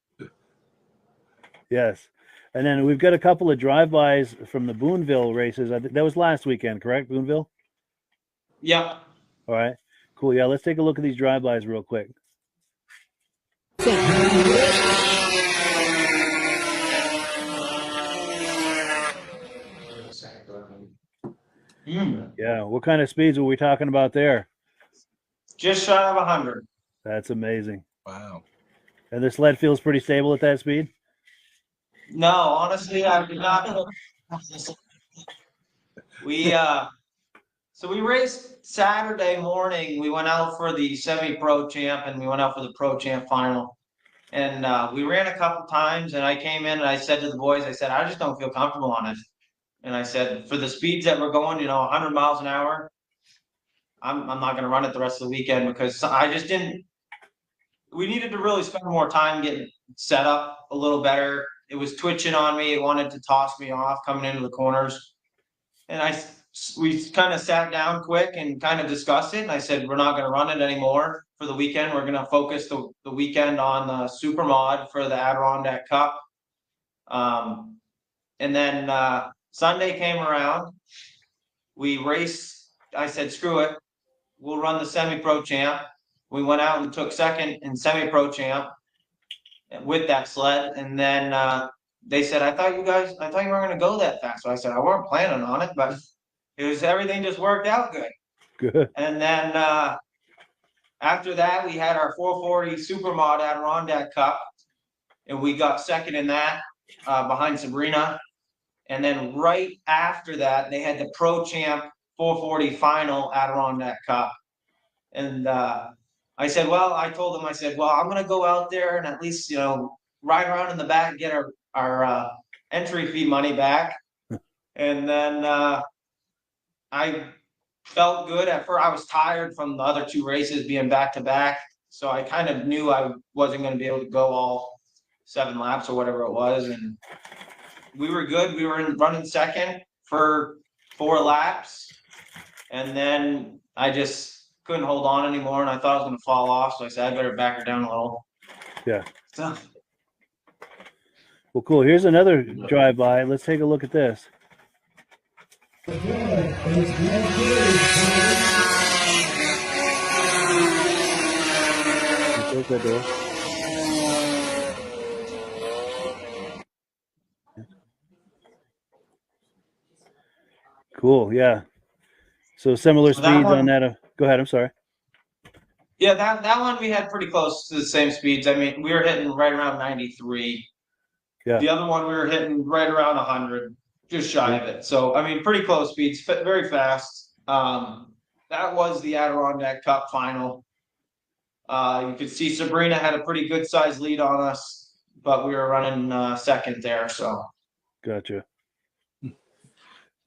Yes. And then we've got a couple of drive-bys from the Booneville races. I think that was last weekend, correct, Booneville? Yep. All right. Cool. Yeah, let's take a look at these drive-bys real quick. Yeah. What kind of speeds were we talking about there? Just shy of 100. That's amazing. Wow. And the sled feels pretty stable at that speed? No, honestly, I did not. So we raced Saturday morning. We went out for the semi-pro champ, and we went out for the pro champ final. And we ran a couple times, and I came in and I said to the boys, I said, I just don't feel comfortable on it. And I said, for the speeds that we're going, 100 miles an hour, I'm not going to run it the rest of the weekend, because I just didn't. We needed to really spend more time getting set up a little better. It was twitching on me. It wanted to toss me off coming into the corners. And we kind of sat down quick and kind of discussed it. And I said, we're not going to run it anymore for the weekend. We're going to focus the weekend on the super mod for the Adirondack Cup. And then Sunday came around. We raced. I said, screw it. We'll run the semi-pro champ. We went out and took second in semi-pro champ with that sled. And then they said, I thought you weren't going to go that fast. So I said, I weren't planning on it, but everything just worked out good. Good. And then after that, we had our 440 Supermod Adirondack Cup, and we got second in that behind Sabrina. And then right after that, they had the Pro Champ 440 Final Adirondack Cup. And I said, I told them, I'm going to go out there and at least, ride around in the back and get our entry fee money back. And then I felt good at first. I was tired from the other two races being back to back. So I kind of knew I wasn't going to be able to go all 7 laps or whatever it was. And we were good. We were running second for 4 laps. And then I just couldn't hold on anymore. And I thought I was going to fall off. So I said, I better back her down a little. Yeah. So, Well, cool. Here's another drive-by. Let's take a look at this. Close that door. Cool. Yeah. So similar So that speeds one- on that. Go ahead. I'm sorry. yeah, that one we had pretty close to the same speeds. I mean, we were hitting right around 93. Yeah. The other one we were hitting right around 100, just shy of it. So, I mean, pretty close speeds, very fast. That was the Adirondack Cup final. You could see Sabrina had a pretty good size lead on us, but we were running second there. So, Gotcha.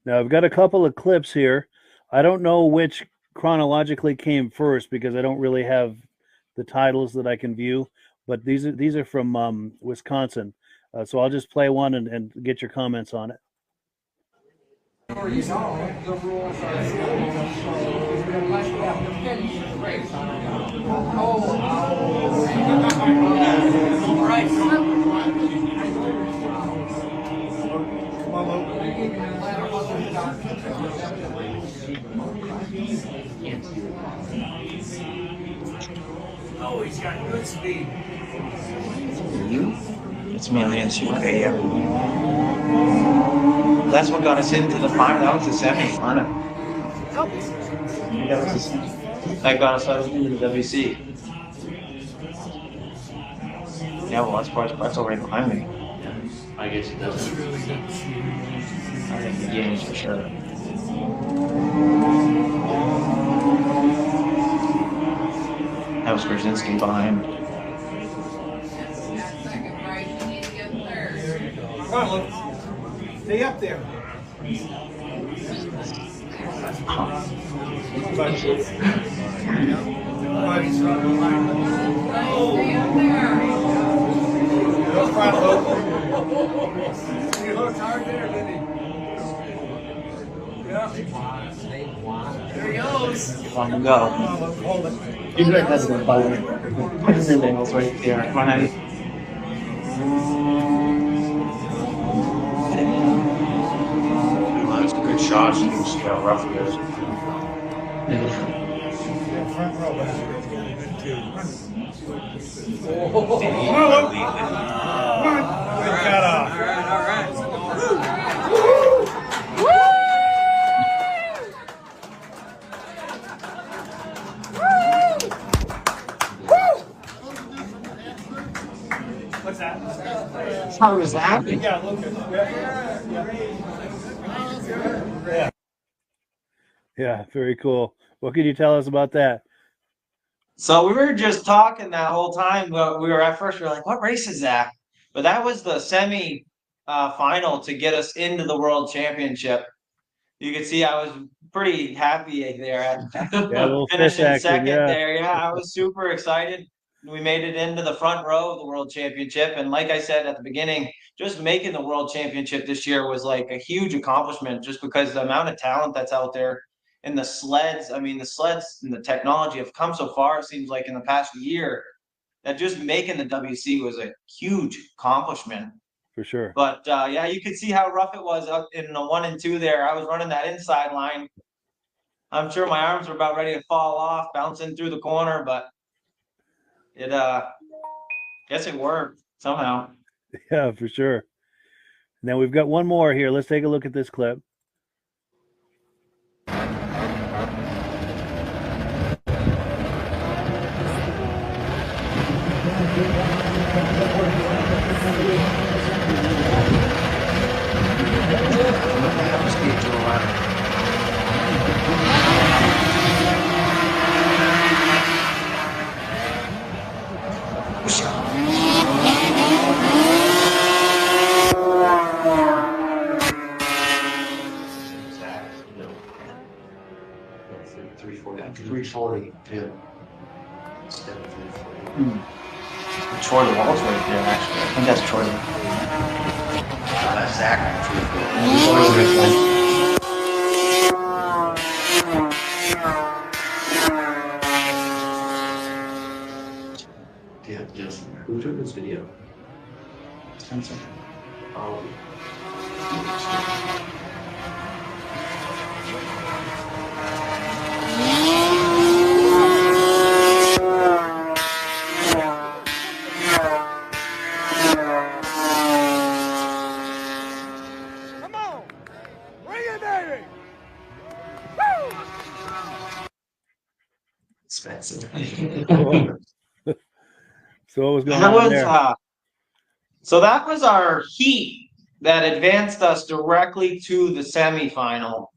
Now I've got a couple of clips here. I don't know which chronologically came first because I don't really have the titles that I can view, but these are from Wisconsin. So I'll just play one and get your comments on it. Oh, he's got good speed. it's me, Lance. Okay, yeah. That's what got us into the final. That was the semi final. That got us into the WC. Yeah, well, that's Pretzel right behind me. I guess it doesn't. I think the games for sure. That was Brzezinski behind. Come on, Luke. Stay up there. You looked hard there, didn't he? Yeah. There he goes. On the go. Hold it. You're very hesitant, by the way. Put his angles right there. Come on, Eddie. Well, that's a good shot. You can see how rough it is. Front row, that's really good too. Good cut off. All right. What's that? How was that? Yeah, Lucas. Yeah. Yeah, very cool. What can you tell us about that? So we were just talking that whole time. We were at first, we were like, what race is that? But that was the semi final to get us into the World Championship. You could see I was pretty happy there at little finishing fist action, second yeah. there. Yeah, I was super excited. We made it into the front row of the World Championship. And like I said at the beginning, just making the World Championship this year was like a huge accomplishment just because the amount of talent that's out there. And the sleds, I mean, the sleds and the technology have come so far, it seems like in the past year, that just making the WC was a huge accomplishment. For sure. But yeah, you could see how rough it was up in the 1 and 2 there. I was running that inside line. I'm sure my arms were about ready to fall off, bouncing through the corner, but it, guess it worked somehow. Yeah, for sure. Now we've got one more here. Let's take a look at this clip. $340. Yeah. Instead of $340. Troy Wall's right there, actually. I think that's Troy. That's Zach. Damn, Justin. Who took this video? Spencer. Oh. Come on! Bring it, baby! Spencer. So what was going That on was there? so that was our heat that advanced us directly to the semifinal.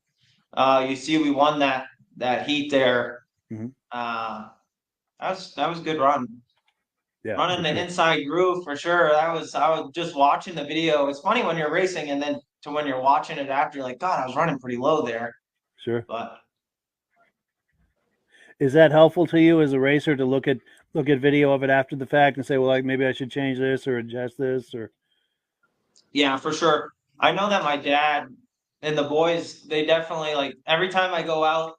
You see, we won that heat there. Mhm. That was a good run. Yeah, Running for the sure. inside groove for sure. I was just watching the video. It's funny when you're racing and then to when you're watching it after, you're like, God, I was running pretty low there. Sure. But Is that helpful to you as a racer to look at video of it after the fact and say, well, like maybe I should change this or adjust this or? yeah, for sure. I know that my dad and the boys, they definitely like every time I go out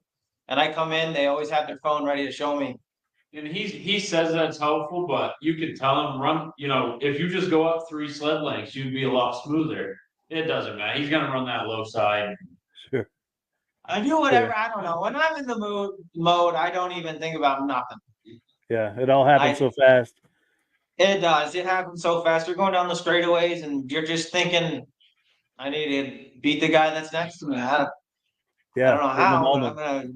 and I come in, they always have their phone ready to show me. And he says that's helpful, but you can tell him run, if you just go up 3 sled lengths, you'd be a lot smoother. It doesn't matter. He's gonna run that low side. Sure. I do whatever, I don't know. When I'm in the mode, I don't even think about nothing. Yeah, it all happens so fast. It does. It happens so fast. You're going down the straightaways and you're just thinking, I need to beat the guy that's next to me. I Yeah, don't know in the how, but moment. I'm gonna.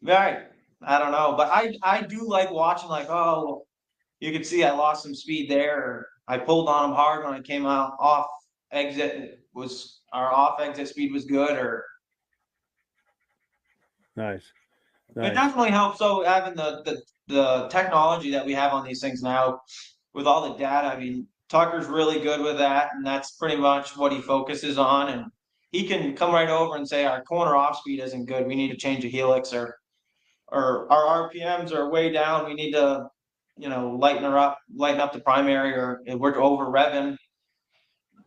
Right. I don't know, but I do like watching. Like, oh, you can see I lost some speed there. Or I pulled on him hard when I came out off exit. Our off exit speed was good, or Nice. it definitely helps. So having the technology that we have on these things now, with all the data. I mean, Tucker's really good with that, and that's pretty much what he focuses on. And he can come right over and say, our corner off speed isn't good. We need to change a helix, or our RPMs are way down. We need to, lighten up the primary, or we're over revving.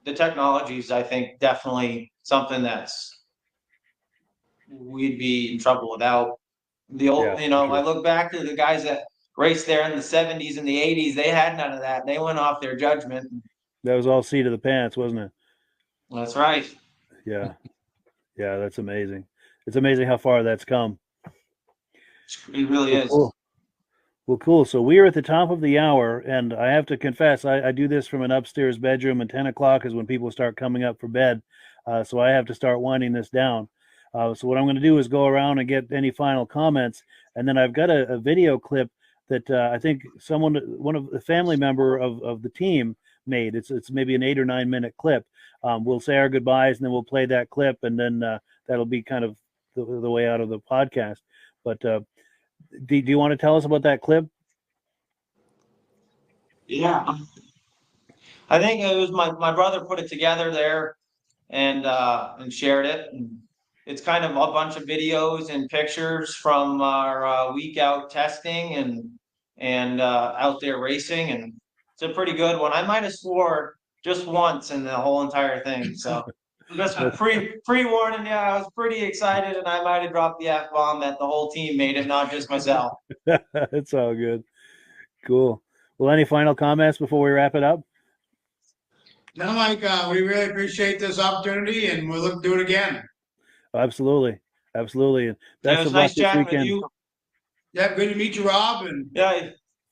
The technology is, I think, definitely something we'd be in trouble without. The old, Yeah, for sure. I look back to the guys that raced there in the 70s and the 80s. They had none of that. They went off their judgment. That was all seat of the pants, wasn't it? That's right. Yeah. Yeah, that's amazing. It's amazing how far that's come. It really is. Cool. Well, cool. So we are at the top of the hour, and I have to confess, I do this from an upstairs bedroom, and 10 o'clock is when people start coming up for bed. So I have to start winding this down. So what I'm going to do is go around and get any final comments, and then I've got a video clip that I think one of the family member of the team made. It's maybe an 8 or 9 minute clip. We'll say our goodbyes, and then we'll play that clip, and then that'll be kind of the way out of the podcast. But do you want to tell us about that clip? Yeah. I think it was my brother put it together there and shared it. And it's kind of a bunch of videos and pictures from our week out testing and out there racing, and it's a pretty good one. I might have swore just once in the whole entire thing. So just pre-warning, I was pretty excited, and I might have dropped the F-bomb that the whole team made it, not just myself. It's all good. Cool. Well, any final comments before we wrap it up? No, Mike, we really appreciate this opportunity, and we'll look to do it again. Absolutely. Absolutely. And Yeah, best it was of luck nice this chatting with weekend. you. Yeah, good to meet you, Rob. And Yeah,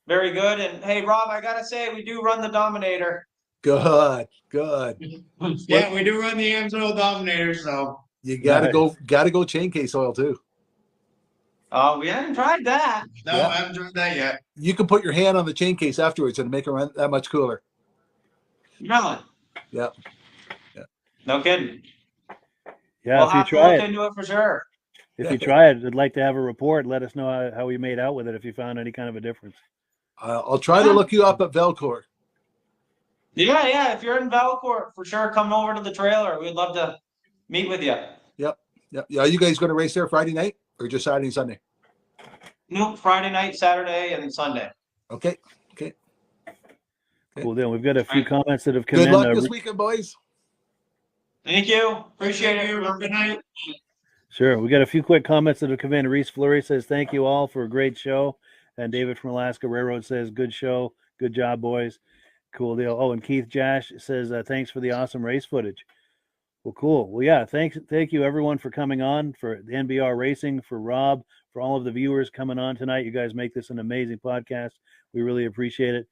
very good. And hey, Rob, I gotta say, we do run the Dominator. Good. yeah, we do run the Amsoil Dominator, so You gotta Nice. go chain case oil too. We haven't tried that. no, Yeah. I haven't tried that yet. You can put your hand on the chain case afterwards and make it run that much cooler. Really? Yeah. No kidding. Yeah, We'll if you have to try look it, into it for sure. if you try it, I'd like to have a report. Let us know how you made out with it, if you found any kind of a difference. I'll try to look you up at Velcor. Yeah. If you're in Valcourt, for sure, come over to the trailer. We'd love to meet with you. Yep. Yeah. Are you guys going to race there Friday night or just Saturday and Sunday? No, Friday night, Saturday, and Sunday. Okay. Cool deal. We've got a few comments that have come Good in. luck this weekend, boys. Thank you. Appreciate it. Good night. Sure. We got a few quick comments that have come in. Reese Fleury says, thank you all for a great show. And David from Alaska Railroad says, good show. Good job, boys. Cool deal. Oh, and Keith Jash says, thanks for the awesome race footage. Well, cool. Well, yeah, thank you everyone for coming on, for the NBR Racing, for Rob, for all of the viewers coming on tonight. You guys make this an amazing podcast. We really appreciate it.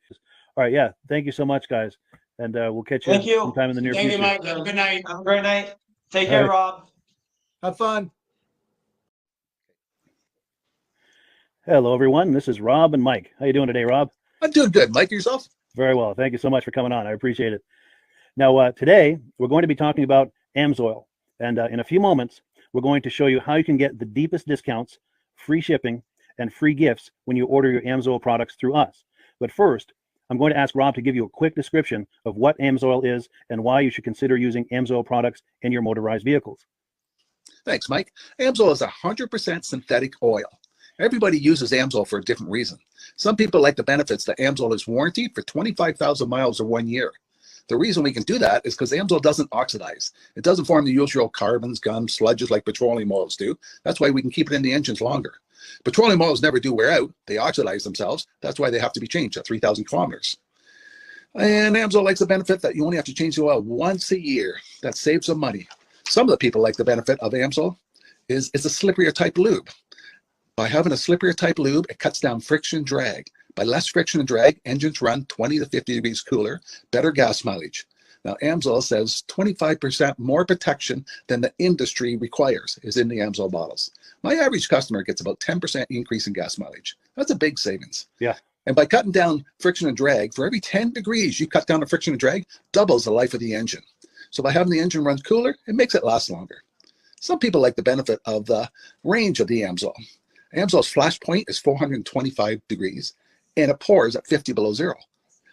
All right, yeah, thank you so much, guys. And we'll catch you sometime in the near Thank future. you, Mike. Have a good night. Have a great night. Take All care, right. Rob. Have fun. Hello, everyone. This is Rob and Mike. How you doing today, Rob? I'm doing good. Mike, yourself? Very well. Thank you so much for coming on. I appreciate it. Now, today, we're going to be talking about AMSOIL. And in a few moments, we're going to show you how you can get the deepest discounts, free shipping, and free gifts when you order your AMSOIL products through us. But first, I'm going to ask Rob to give you a quick description of what AMSOIL is and why you should consider using AMSOIL products in your motorized vehicles. Thanks, Mike. AMSOIL is 100% synthetic oil. Everybody uses AMSOIL for a different reason. Some people like the benefits that AMSOIL is warranted for 25,000 miles or 1 year. The reason we can do that is because AMSOIL doesn't oxidize. It doesn't form the usual carbons, gums, sludges like petroleum oils do. That's why we can keep it in the engines longer. Petroleum oils never do wear out. They oxidize themselves. That's why they have to be changed at 3,000 kilometers. And AMSOIL likes the benefit that you only have to change the oil once a year. That saves some money. Some of the people like the benefit of AMSOIL is it's a slipperier type lube. By having a slipperier type lube, it cuts down friction drag. By less friction and drag, engines run 20 to 50 degrees cooler, better gas mileage. Now, AMSOIL says 25% more protection than the industry requires is in the AMSOIL bottles. My average customer gets about 10% increase in gas mileage. That's a big savings. Yeah. And by cutting down friction and drag, for every 10 degrees you cut down the friction and drag, doubles the life of the engine. So by having the engine run cooler, it makes it last longer. Some people like the benefit of the range of the AMSOIL. AMSOIL's flash point is 425 degrees, and it pours at 50 below zero.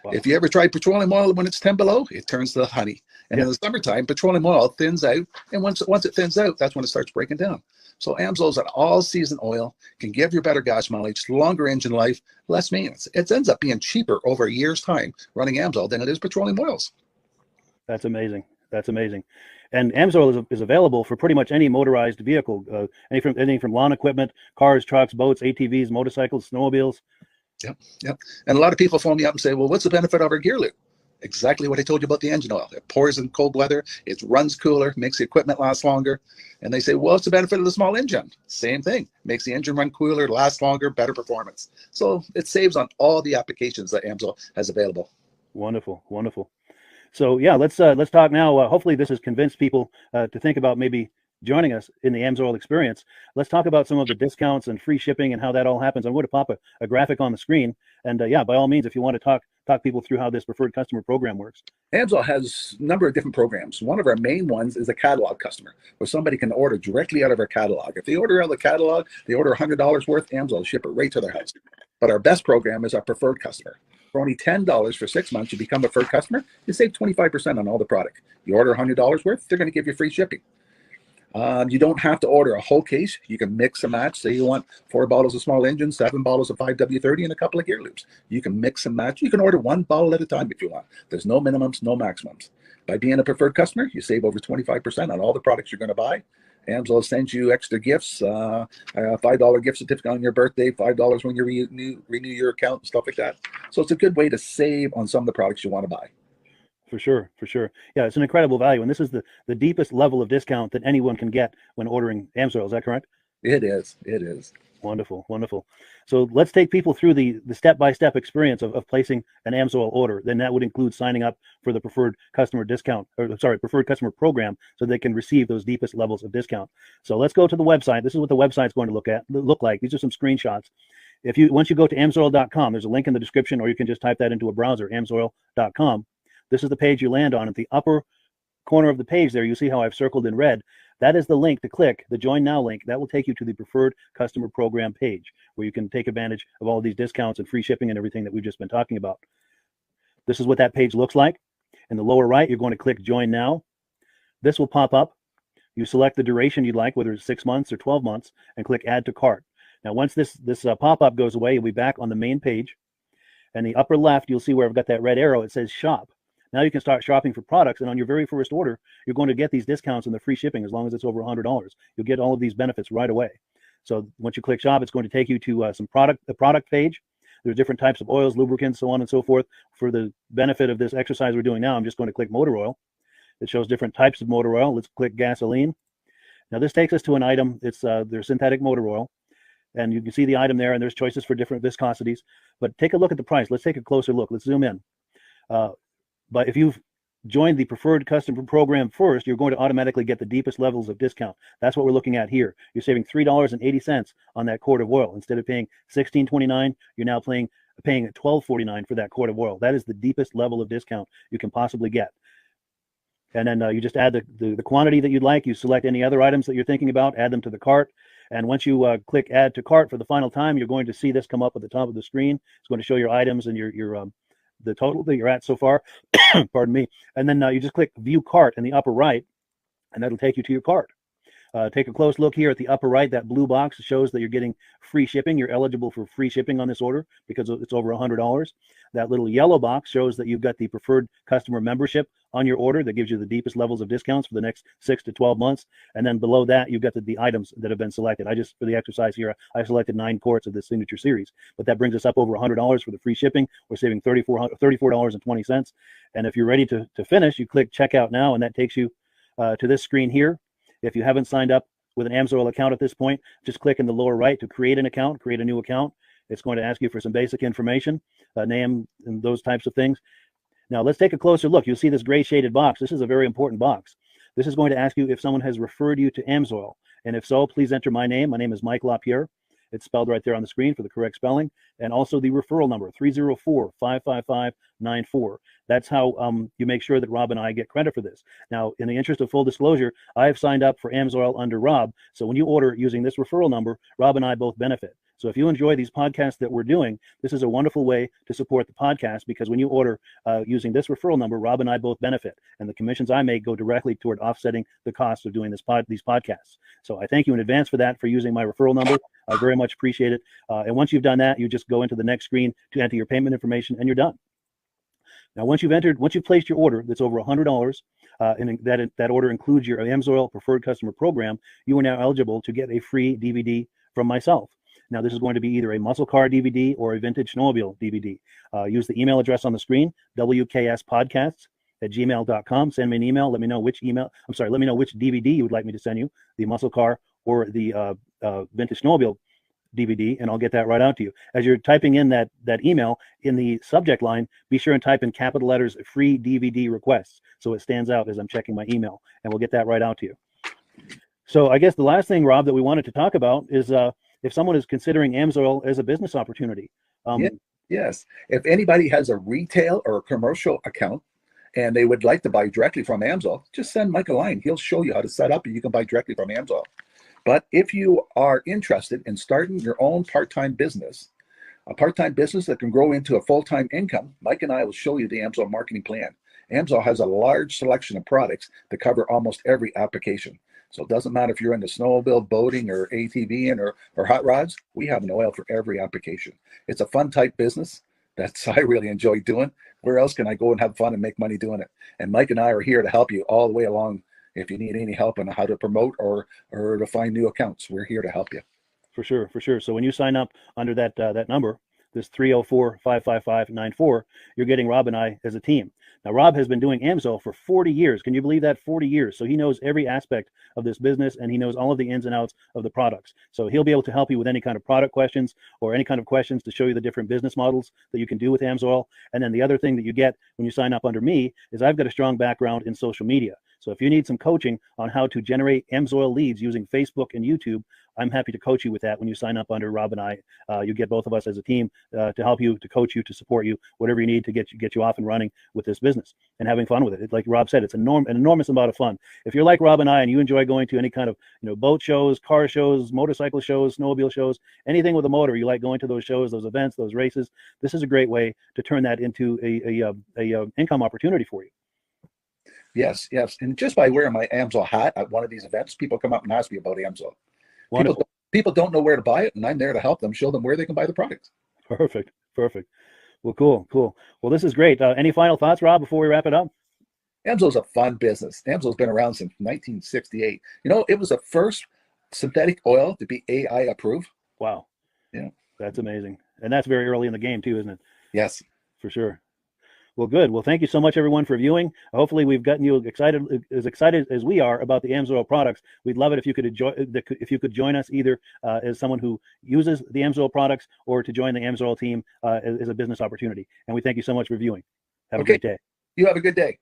Wow. If you ever tried petroleum oil when it's 10 below, it turns to honey. And in the summertime, petroleum oil thins out, and once it thins out, that's when it starts breaking down. So AMSOIL is an all-season oil, can give you better gas mileage, longer engine life, less maintenance. It ends up being cheaper over a year's time running AMSOIL than it is petroleum oils. That's amazing. That's amazing. And AMSOIL is available for pretty much any motorized vehicle, anything from lawn equipment, cars, trucks, boats, ATVs, motorcycles, snowmobiles. Yep. And a lot of people phone me up and say, well, what's the benefit of our gear lube? Exactly what I told you about the engine oil. It pours in cold weather, it runs cooler, makes the equipment last longer. And they say, well, what's the benefit of the small engine? Same thing. Makes the engine run cooler, last longer, better performance. So it saves on all the applications that AMSOIL has available. Wonderful, wonderful. So yeah, let's talk now. Hopefully this has convinced people to think about maybe joining us in the AMSOIL experience. Let's talk about some of the discounts and free shipping and how that all happens. I'm going to pop a graphic on the screen. And yeah, by all means, if you want to talk people through how this preferred customer program works. AMSOIL has a number of different programs. One of our main ones is a catalog customer, where somebody can order directly out of our catalog. If they order out of the catalog, they order $100 worth, AMSOIL will ship it right to their house. But our best program is our preferred customer. For only $10 for 6 months, you become a preferred customer, you save 25% on all the product. You order $100 worth, they're going to give you free shipping. You don't have to order a whole case. You can mix and match. Say you want 4 bottles of small engine, 7 bottles of 5W30, and a couple of gear loops. You can mix and match. You can order 1 bottle at a time if you want. There's no minimums, no maximums. By being a preferred customer, you save over 25% on all the products you're going to buy. AMSOIL sends you extra gifts, a $5 gift certificate on your birthday, $5 when you renew your account, and stuff like that. So it's a good way to save on some of the products you want to buy. For sure, for sure. Yeah, it's an incredible value. And this is the deepest level of discount that anyone can get when ordering AMSOIL. Is that correct? It is. It is. Wonderful, wonderful. So let's take people through the step-by-step experience of placing an AMSOIL order. Then that would include signing up for the preferred customer discount, preferred customer program, so they can receive those deepest levels of discount. So let's go to the website. This is what the website's going to look like. These are some screenshots. Once you go to amsoil.com, there's a link in the description, or you can just type that into a browser, amsoil.com. This is the page you land on. At the upper corner of the page there, you see how I've circled in red. That is the link to click, the Join Now link. That will take you to the Preferred Customer Program page, where you can take advantage of all of these discounts and free shipping and everything that we've just been talking about. This is what that page looks like. In the lower right, you're going to click Join Now. This will pop up. You select the duration you'd like, whether it's 6 months or 12 months, and click Add to Cart. Now, once this pop-up goes away, you'll be back on the main page. And the upper left, you'll see where I've got that red arrow. It says shop. Now you can start shopping for products, and on your very first order, you're going to get these discounts and the free shipping as long as it's over $100. You'll get all of these benefits right away. So once you click shop, it's going to take you to the product page. There's different types of oils, lubricants, so on and so forth. For the benefit of this exercise we're doing now, I'm just going to click motor oil. It shows different types of motor oil. Let's click gasoline. Now this takes us to an item. It's their synthetic motor oil. And you can see the item there, and there's choices for different viscosities. But take a look at the price. Let's take a closer look. Let's zoom in. But if you've joined the preferred customer program first, you're going to automatically get the deepest levels of discount. That's what we're looking at here. You're saving $3.80 on that quart of oil. Instead of paying $16.29, you're now paying $12.49 for that quart of oil. That is the deepest level of discount you can possibly get. And then you just add the quantity that you'd like. You select any other items that you're thinking about, add them to the cart. And once you click add to cart for the final time, you're going to see this come up at the top of the screen. It's going to show your items and your the total that you're at so far. Pardon me. And then you just click view cart in the upper right, and that'll take you to your cart. Take a close look here at the upper right. That blue box shows that you're getting free shipping. You're eligible for free shipping on this order because it's over $100. That little yellow box shows that you've got the preferred customer membership on your order that gives you the deepest levels of discounts for the next 6 to 12 months. And then below that, you've got the items that have been selected. For the exercise here, I selected 9 quarts of the signature series, but that brings us up over $100 for the free shipping. We're saving $34.20. And if you're ready to finish, you click checkout now, and that takes you to this screen here. If you haven't signed up with an AMSOIL account at this point, just click in the lower right to create an account, create a new account. It's going to ask you for some basic information, name and those types of things. Now let's take a closer look. You'll see this gray shaded box. This is a very important box. This is going to ask you if someone has referred you to AMSOIL. And if so, please enter my name. My name is Mike LaPierre. It's spelled right there on the screen for the correct spelling. And also the referral number, 304-555-94. That's how you make sure that Rob and I get credit for this. Now, in the interest of full disclosure, I've signed up for AMSOIL under Rob. So when you order using this referral number, Rob and I both benefit. So if you enjoy these podcasts that we're doing, this is a wonderful way to support the podcast, because when you order using this referral number, Rob and I both benefit. And the commissions I make go directly toward offsetting the cost of doing these podcasts. So I thank you in advance for that, for using my referral number. I very much appreciate it. And once you've done that, you just go into the next screen to enter your payment information, and you're done. Now, once you've placed your order that's over $100, and that order includes your AMSOIL preferred customer program, you are now eligible to get a free DVD from myself. Now, this is going to be either a muscle car DVD or a vintage snowmobile DVD. Use the email address on the screen, wkspodcasts@gmail.com. Send me an email. Let me know which DVD you would like me to send you, the muscle car or the vintage snowmobile DVD, and I'll get that right out to you. As you're typing in that email, in the subject line, be sure and type in capital letters, free DVD requests, so it stands out as I'm checking my email, and we'll get that right out to you. So I guess the last thing, Rob, that we wanted to talk about is if someone is considering AMSOIL as a business opportunity. Yes. If anybody has a retail or a commercial account and they would like to buy directly from AMSOIL, just send Mike a line. He'll show you how to set up, and you can buy directly from AMSOIL. But if you are interested in starting your own part-time business, a part-time business that can grow into a full-time income, Mike and I will show you the AMSOIL marketing plan. AMSOIL has a large selection of products that cover almost every application. So it doesn't matter if you're into snowmobile, boating, or ATVing, or hot rods. We have an oil for every application. It's a fun type business. I really enjoy doing. Where else can I go and have fun and make money doing it? And Mike and I are here to help you all the way along. If you need any help on how to promote or to find new accounts, we're here to help you. For sure. So when you sign up under that number, this 304-555-94, you're getting Rob and I as a team. Now, Rob has been doing AMSOIL for 40 years. Can you believe that? 40 years. So he knows every aspect of this business, and he knows all of the ins and outs of the products. So he'll be able to help you with any kind of product questions or any kind of questions to show you the different business models that you can do with AMSOIL. And then the other thing that you get when you sign up under me is I've got a strong background in social media. So if you need some coaching on how to generate AMSOIL leads using Facebook and YouTube, I'm happy to coach you with that when you sign up under Rob and I. You get both of us as a team to help you, to coach you, to support you, whatever you need to get you off and running with this business and having fun with it. Like Rob said, it's an enormous amount of fun. If you're like Rob and I and you enjoy going to any kind of boat shows, car shows, motorcycle shows, snowmobile shows, anything with a motor, you like going to those shows, those events, those races, this is a great way to turn that into a income opportunity for you. Yes. And just by wearing my AMSOIL hat at one of these events, people come up and ask me about AMSOIL. People don't know where to buy it, and I'm there to help them, show them where they can buy the product. Perfect. Well, cool. Well, this is great. Any final thoughts, Rob, before we wrap it up? AMSO's a fun business. AMSO's been around since 1968. You know, it was the first synthetic oil to be AI approved. Wow. Yeah. That's amazing. And that's very early in the game too, isn't it? Yes. For sure. Well, good. Well, thank you so much, everyone, for viewing. Hopefully, we've gotten you excited as we are about the AMSOIL products. We'd love it if you could join us either as someone who uses the AMSOIL products or to join the AMSOIL team as a business opportunity. And we thank you so much for viewing. Have a great day. You have a good day.